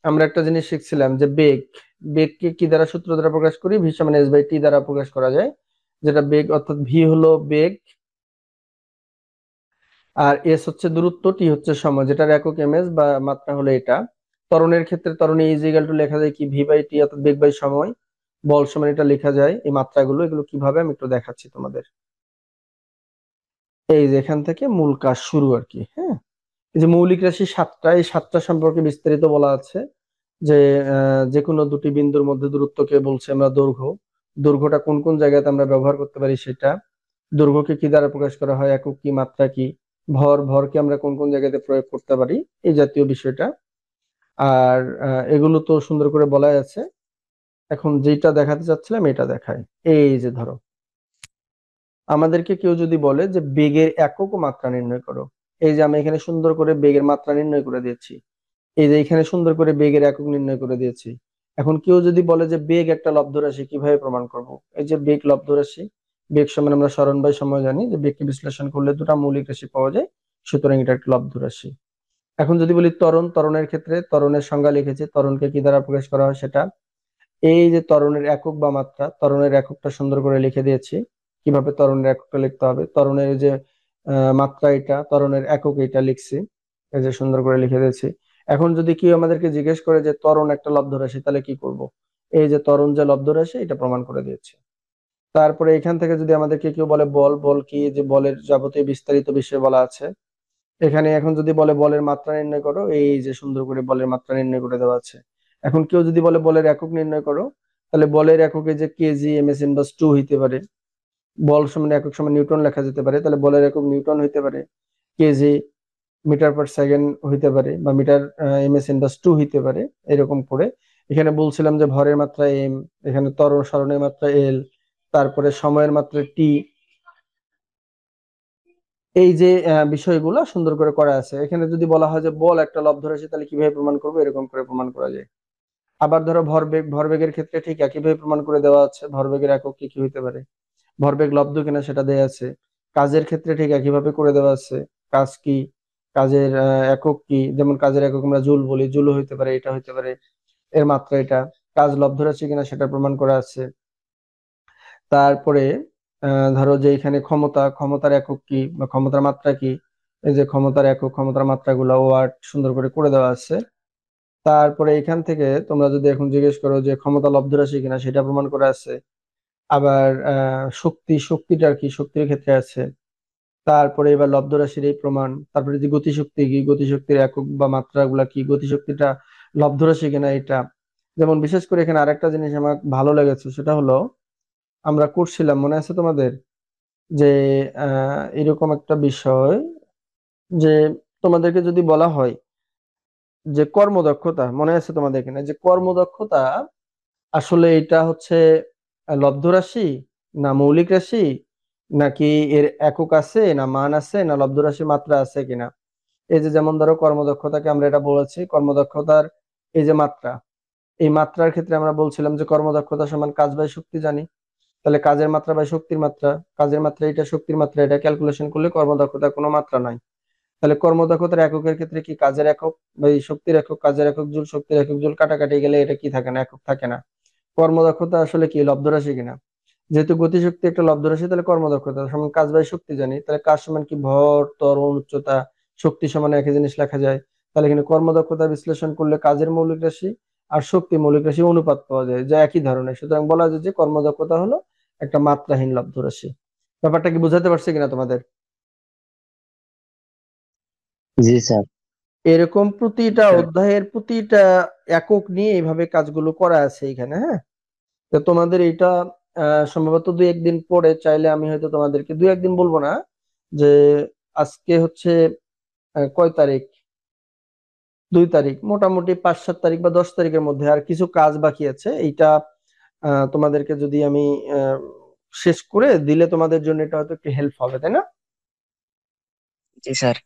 আমরা একটা জিনিস শিখছিলাম যে বেগকে কি দ্বারা, সূত্র দ্বারা প্রকাশ করি? ভি সমান এস বাই টি দ্বারা প্রকাশ করা যায়। যেটা বেগ, অর্থাৎ ভি হলো বেগ, আর এস হচ্ছে দূরত্ব, টি হচ্ছে সময়, যেটার একক এমএস বা মাত্রা হলো এটা। ত্বরণের ক্ষেত্রে ত্বরণে ইজ ইকুয়াল টু লেখা যায় কি? ভি বাই টি, অর্থাৎ বেগ বাই সময়। বল সমান এটা লেখা যায়। এই মাত্রাগুলো, এগুলো কিভাবে আমি একটু দেখাচ্ছি তোমাদের। এই যে এখান থেকে মূল কাজ শুরু আর কি, হ্যাঁ। এই যে মৌলিক রাশি 7টা, এই 7টা সম্পর্কে বিস্তারিত বলা আছে। যে যে কোনো দুটি বিন্দুর মধ্যে দূরত্বকে বলছে আমরা দৈর্ঘ্য। দৈর্ঘ্যটা কোন কোন জায়গাতে আমরা ব্যবহার করতে পারি সেটা। দৈর্ঘ্যকে কি দ্বারা প্রকাশ করা হয়, একক কি, মাত্রা কি। ভরকে আমরা কোন কোন জায়গাতে প্রয়োগ করতে পারি, এই জাতীয় বিষয়টা। আর এগুলো তো সুন্দর করে বলাই আছে। এখন যেটা দেখাতে চাচ্ছিলাম এটা দেখায়। এই যে ধরো, আমাদেরকে কেউ যদি বলে যে বেগের একক ও মাত্রা নির্ণয় করো, এই যে আমি এখানে সুন্দর করে বেগের মাত্রা নির্ণয় করে দিয়েছি, এই যে এখানে সুন্দর করে বেগের একক নির্ণয় করে দিয়েছি। এখন কেউ যদি বলে যে বেগ একটা লব্ধ রাশি, কিভাবে প্রমাণ করব? এই যে বেগ লব্ধ রাশি, বেগ সমান আমরা সরণ বাই সময় জানি যে বেগকে বিশ্লেষণ করলে দুটো মৌলিক রাশি পাওয়া যায়, সুতরাং এটা একটা লব্ধ রাশি। এখন যদি বলি ত্বরণ, ত্বরণের ক্ষেত্রে ত্বরণের সংজ্ঞা লিখেছি, ত্বরণকে কি দ্বারা প্রকাশ করা হয় সেটা। এই যে ত্বরণের একক বা মাত্রা, ত্বরণের এককটা সুন্দর করে লিখে দিয়েছি, কিভাবে ত্বরণের এককটা লিখতে হবে। ত্বরণের যে মাত্রা এটা, ত্বরণের একক এটা লিখছি, এই যে সুন্দর করে লিখে দিয়েছি। এখন যদি কেউ আমাদেরকে জিজ্ঞেস করে যে ত্বরণ একটা লব্ধ রাশি, তাহলে কি করব? এই যে ত্বরণ যে লব্ধ রাশি, এটা প্রমাণ করে দিয়েছি। তারপরে এখান থেকে যদি আমাদেরকে কেউ বলে বল, বল কি, যে বলের যাবতীয় বিস্তারিত বিষয় বলা আছে এখানে। এখন যদি বলে বলের মাত্রা নির্ণয় করো, এই যে সুন্দর করে বলের মাত্রা নির্ণয় করে দেওয়া আছে। এখন কেউ যদি বলে বলের একক নির্ণয় করো, তাহলে বলের এককে যে কেজি, এমএস, ইনভার্স 2 হইতে পারে। বল সমান একক সমান নিউটন লেখা যেতে পারে, তাহলে বলের একক নিউটন হইতে পারে, কেজি মিটার পার সেকেন্ড হইতে পারে, বা মিটার এমএস ইনভার্স 2 হইতে পারে। এরকম করে এখানে বলছিলাম যে ভরের মাত্রা এম, এখানে ত্বরণ সরণের মাত্রা এল, তারপরে সময়ের মাত্রা টি। এই যে বিষয়গুলো সুন্দর করে করা আছে। এখানে যদি বলা হয় যে বল একটা লব্ধ রাশি, তাহলে কিভাবে প্রমাণ করবো, এরকম করে প্রমাণ করা যায়। আবার ধরো ভরবেগ, ভরবেগের ক্ষেত্রে ঠিক একইভাবে প্রমাণ করে দেওয়া আছে, ভরবেগের একক কি কি হইতে পারে, ভরবেগ লব্ধ কিনা সেটা দেয়া আছে। কাজের ক্ষেত্রে ঠিক একইভাবে করে দেওয়া আছে, কাজ কি, কাজের একক কি, যেমন কাজের একক আমরা জুল বলি, জুল হইতে পারে, এটা হইতে পারে, এর মাত্রা এটা। কাজ লব্ধ রাশি কিনা সেটা প্রমাণ করা আছে। তারপরে ধরো যে এখানে ক্ষমতা, ক্ষমতার একক কি বা ক্ষমতার মাত্রা কি, এই যে ক্ষমতার একক, ক্ষমতার মাত্রাগুলো ওয়াট সুন্দর করে করে দেওয়া আছে। তারপরে এখান থেকে তোমরা যদি এখন জিজ্ঞেস করো যে ক্ষমতা লব্ধ রাশি কিনা, সেটা প্রমাণ করা আছে। আবার শক্তি, শক্তিটার কি, শক্তির ক্ষেত্রে আছে। তারপরে এবার লব্ধ রাশির এই প্রমাণ। তারপরে যে গতিশক্তি কি, গতিশক্তির একক বা মাত্রাগুলা কি, গতিশক্তিটা লব্ধ রাশি কিনা এটা। যেমন বিশেষ করে এখানে আরেকটা জিনিস আমার ভালো লেগেছে, সেটা হলো আমরা করছিলাম, মনে আছে তোমাদের, যে এরকম একটা বিষয়, যে তোমাদেরকে যদি বলা হয় যে কর্মদক্ষতা, মনে আছে তোমাদের কিনা, যে কর্মদক্ষতা আসলে এটা হচ্ছে লব্ধ রাশি না মৌলিক রাশি, নাকি এর একক আছে না মান আছে না লব্ধ রাশির মাত্রা আছে কিনা। এই যে যেমন ধরো কর্মদক্ষতাকে আমরা এটা বলেছি, কর্মদক্ষতার এই যে মাত্রা, এই মাত্রার ক্ষেত্রে আমরা বলছিলাম যে কর্মদক্ষতা সমান কাজ বাই শক্তি জানি। তাহলে কাজের মাত্রা বাই শক্তির মাত্রা, কাজের মাত্রা এটা, শক্তির মাত্রা এটা, ক্যালকুলেশন করলে কর্মদক্ষতার কোনো মাত্রা নাই। তাহলে কর্মদক্ষতার এককের ক্ষেত্রে কি কাজের একক বা এই শক্তির একক, কাজের একক জুল, শক্তির একক জুল, কাটাকাটি গেলে এটা কি থাকে না, একক থাকে না। কর্মদক্ষতা আসলে কি লব্ধ রাশি কিনা। যেহেতু গতিশক্তি একটা লব্ধ রাশি, তাহলে কর্মদক্ষতা সমান কাজ বাই শক্তি জানি। তাহলে কাজ সমান কি ভর, ত্বরণ, উচ্চতা, শক্তি সমান একই জিনিস লেখা যায়। তাহলে এখানে কর্মদক্ষতা বিশ্লেষণ করলে কাজের মৌলিক রাশি আর শক্তি মৌলিক রাশি অনুপাত পাওয়া যায়, যা একই ধরনের। সুতরাং বলা যায় যে কর্মদক্ষতা হলো একটা মাত্রাহীন লব্ধ রাশি। ব্যাপারটা কি বুঝাতে পারছি কিনা তোমাদের? জি স্যার। এরকম প্রতিটা অধ্যায়ের প্রতিটা একক নিয়ে এইভাবে কাজগুলো করা আছে এখানে। হ্যাঁ, তো তোমাদের এটা সম্ভবত দুই একদিন পরে চাইলে আমি হয়তো তোমাদেরকে, দুই একদিন বলবো না, যে আজকে হচ্ছে কয় তারিখ, 2 তারিখ, মোটামুটি 5-7 তারিখ বা 10 তারিখের মধ্যে আর কিছু কাজ বাকি আছে। এইটা তোমাদেরকে যদি আমি আহ, শেষ করে দিলে তোমাদের জন্য এটা হয়তো একটু হেল্প হবে, তাই না? জি স্যার।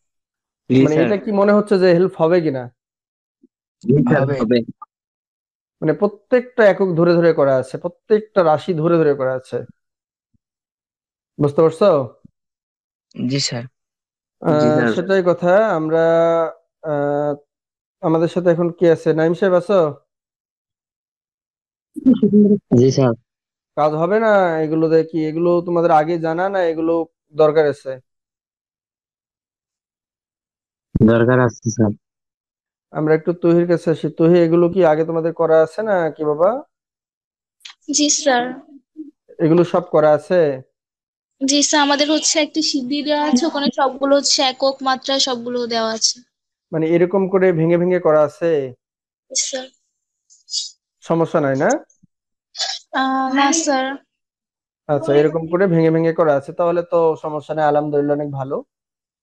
জি মানে স্যার। এটা কি মনে হচ্ছে যে হেল্প হবে কিনা? জি স্যার হবে। হবে। মানে প্রত্যেকটা একক ধরে ধরে করা আছে, প্রত্যেকটা রাশি ধরে ধরে করা আছে, বুঝতে পারছো? জি স্যার। জি স্যার। সেটাই কথা। আমরা আহ আমাদের সাথে এখন কি আছে, নাইম সাহেব আছো? জি স্যার। কাজ হবে না এগুলো দেখি, এগুলো তোমাদের আগে জানা না, এগুলো দরকার আছে। দরকার আছে স্যার। আমরা একটু তহির কাছে আসি। তহি, এগুলো কি আগে তোমাদের করা আছে না কি বাবা? জি স্যার। এগুলো সব করা আছে? জি স্যার, আমাদের হচ্ছে একটি সিদ্ধি দেওয়া আছে, ওখানে সবগুলো হচ্ছে একক মাত্রায় সবগুলো দেওয়া আছে। মানে এরকম করে ভেঙে ভেঙে করা আছে? স্যার। সমস্যা নাই না? না স্যার। আচ্ছা, এরকম করে ভেঙে ভেঙে করা আছে, তাহলে তো সমস্যা নেই, আলহামদুলিল্লাহ, অনেক ভালো।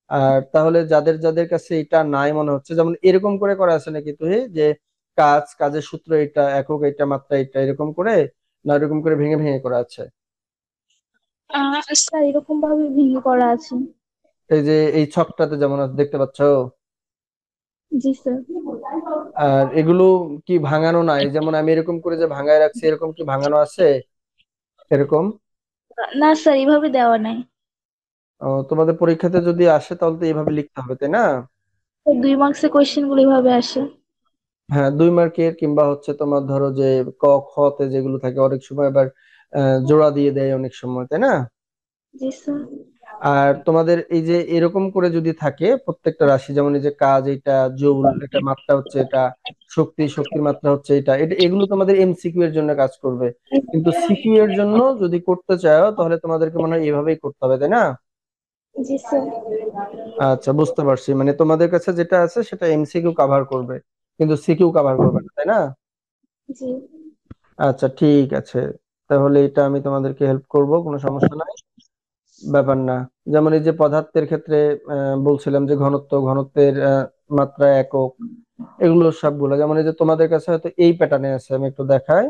আর তাহলে যাদের যাদের কাছে এটা নাই মনে হচ্ছে, যেমন এরকম করে করা আছে নাকি তুই, যে কাজের সূত্র এটা, একক এটা, মাত্রা এটা, এরকম করে, না এরকম করে ভেঙে ভেঙে করা আছে? স্যার এরকম ভাবে ভেঙে করা আছে। এই যে এই ছকটাতে যেমন আছে দেখতে পাচ্ছ, জি স্যার। আর এগুলো কি ভাঙানো নাই? যেমন আমি এরকম করে যে ভাঙায় রাখছি, এরকম কি ভাঙানো আছে এরকম? না স্যার, এভাবে দেওয়া নাই। তোমাদের পরীক্ষাতে যদি আসে তাহলে তো এইভাবে লিখতে হবে, তাই না? 2 মার্কসের কোয়েশ্চেন গুলো এভাবে আসে। হ্যাঁ, 2 মার্কের, কিংবা হচ্ছে তোমার ধরো যে ক খ তে যেগুলো থাকে অনেক সময় আবার জোড়া দিয়ে দেয় অনেক সময়, তাই না? জি স্যার। আর তোমাদের এই যে এরকম করে যদি থাকে প্রত্যেকটা রাশি, যেমন এই যে কাজ এটা, জৌল এটা মাত্রা হচ্ছে এটা, শক্তির মাত্রা হচ্ছে এটা, এগুলো তোমাদের এমসিকিউ এর জন্য কাজ করবে। কিন্তু সিকিউ এর জন্য যদি করতে চাও তাহলে তোমাদেরকে মনে হয় এইভাবেই করতে হবে, তাই না? জি স্যার। আচ্ছা, বুঝতে পারছি। মানে তোমাদের কাছে যেটা আছে সেটা এমসিকিউ কভার করবে, কিন্তু সিকিউ কভার করবে না, তাই না? জি। আচ্ছা, ঠিক আছে। তাহলে এটা আমি তোমাদেরকে হেল্প করব, কোনো সমস্যা নাই, ব্যাপার না। যেমন এই যে পদার্থের ক্ষেত্রে বলছিলাম যে ঘনত্বের মাত্রা একক, এগুলো সবগুলো। যেমন এই যে তোমাদের কাছে হয়তো এই প্যাটার্নে আছে, আমি একটু দেখাই,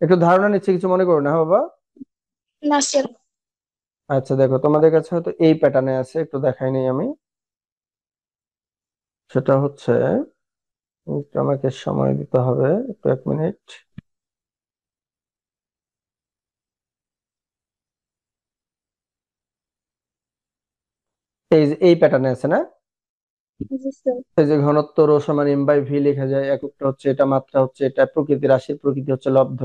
একটু ধারণা নিচ্ছি, কিছু মনে করো না, হ্যাঁ বাবা? না স্যার। আচ্ছা, দেখো তোমাদের কাছে হয়তো এই প্যাটার্নে আছে, একটু দেখাই নেই আমি। সেটা হচ্ছে, একটু আমাকে সময় দিতে হবে, একটু 1 মিনিট। এই যে এই প্যাটার্নে আছে না? জি স্যার। এই যে ঘনত্ব রো সমান এম বাই ভি লেখা যায়, এককটা হচ্ছে এটা, মাত্রা হচ্ছে এটা, প্রকৃতি রাশির প্রকৃতি হচ্ছে লব্ধ,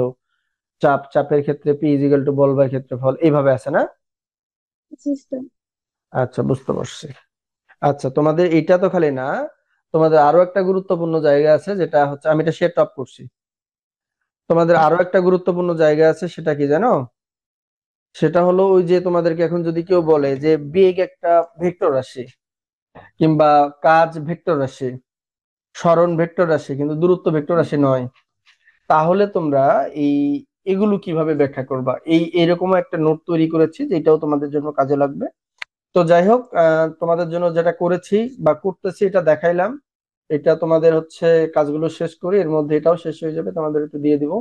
চাপের ক্ষেত্রে পি ইজিক্যাল টু বল বাই ক্ষেত্রফল, এইভাবে আছে না? জি স্যার। আচ্ছা, বুঝতে পারছি। আচ্ছা, তোমাদের এটা তো খালি না, তোমাদের আরো একটা গুরুত্বপূর্ণ জায়গা আছে, যেটা হচ্ছে আমি এটা শেয়ার টপ করছি। তোমাদের আরো একটা গুরুত্বপূর্ণ জায়গা আছে, সেটা কি জানো? সেটা হলো ওই যে তোমাদেরকে এখন যদি কেউ বলে যে বেগ একটা ভেক্টর রাশি, কিংবা কাজ ভেক্টর রাশি, সরণ ভেক্টর রাশি, কিন্তু দূরত্ব ভেক্টর রাশি নয়, তাহলে তোমরা এই এগুলো কিভাবে ব্যাখ্যা করবা? এরকম একটা নোট তৈরি করেছি, যেটাও তোমাদের জন্য কাজে লাগবে। তো যাই হোক, তোমাদের জন্য যেটা করেছি বা করতেছি এটা দেখাইলাম। এটা তোমাদের হচ্ছে কাজগুলো শেষ করি, এর মধ্যে এটাও শেষ হয়ে যাবে, তোমাদের একটু দিয়ে দিব।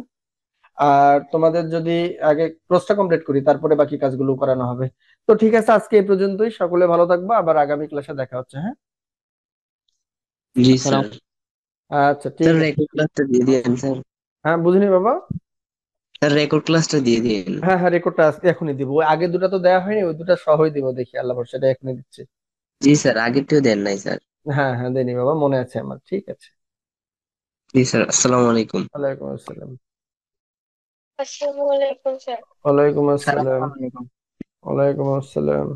আর তোমাদের যদি আগে কোর্সটা কমপ্লিট করি, তারপরে বাকি কাজগুলো করানো হবে। তো ঠিক আছে, আজকে এই পর্যন্তই। সকলে ভালো থাকবা, আবার আগামী ক্লাসে দেখা হচ্ছে, হ্যাঁ? জি স্যার স্যার। আচ্ছা, ঠিক স্যার আছে। রেকর্ড ক্লাসটা দিয়ে দিন স্যার। হ্যাঁ, বুঝিনি বাবা। স্যার রেকর্ড ক্লাসটা দিয়ে দিন। হ্যাঁ হ্যাঁ, রেকর্ডটা আজকে এখনই দিব। ওই আগে দুটা তো দেওয়া হয়নি, ওই দুটা সহই দিব, দেখি আল্লাহ ভরসা, এটা এখনই দিচ্ছি। জি স্যার, আগেরটিও দেন নাই স্যার। হ্যাঁ হ্যাঁ, দেনি বাবা, মনে আছে আমার, ঠিক আছে। জি স্যার, আসসালামু আলাইকুম। ওয়ালাইকুম আসসালাম। আসসালামু আলাইকুম স্যার। ওয়ালাইকুম স্যার আসসালাম। আসসালামু আলাইকুম। ওয়ালাইকুম আসসালাম।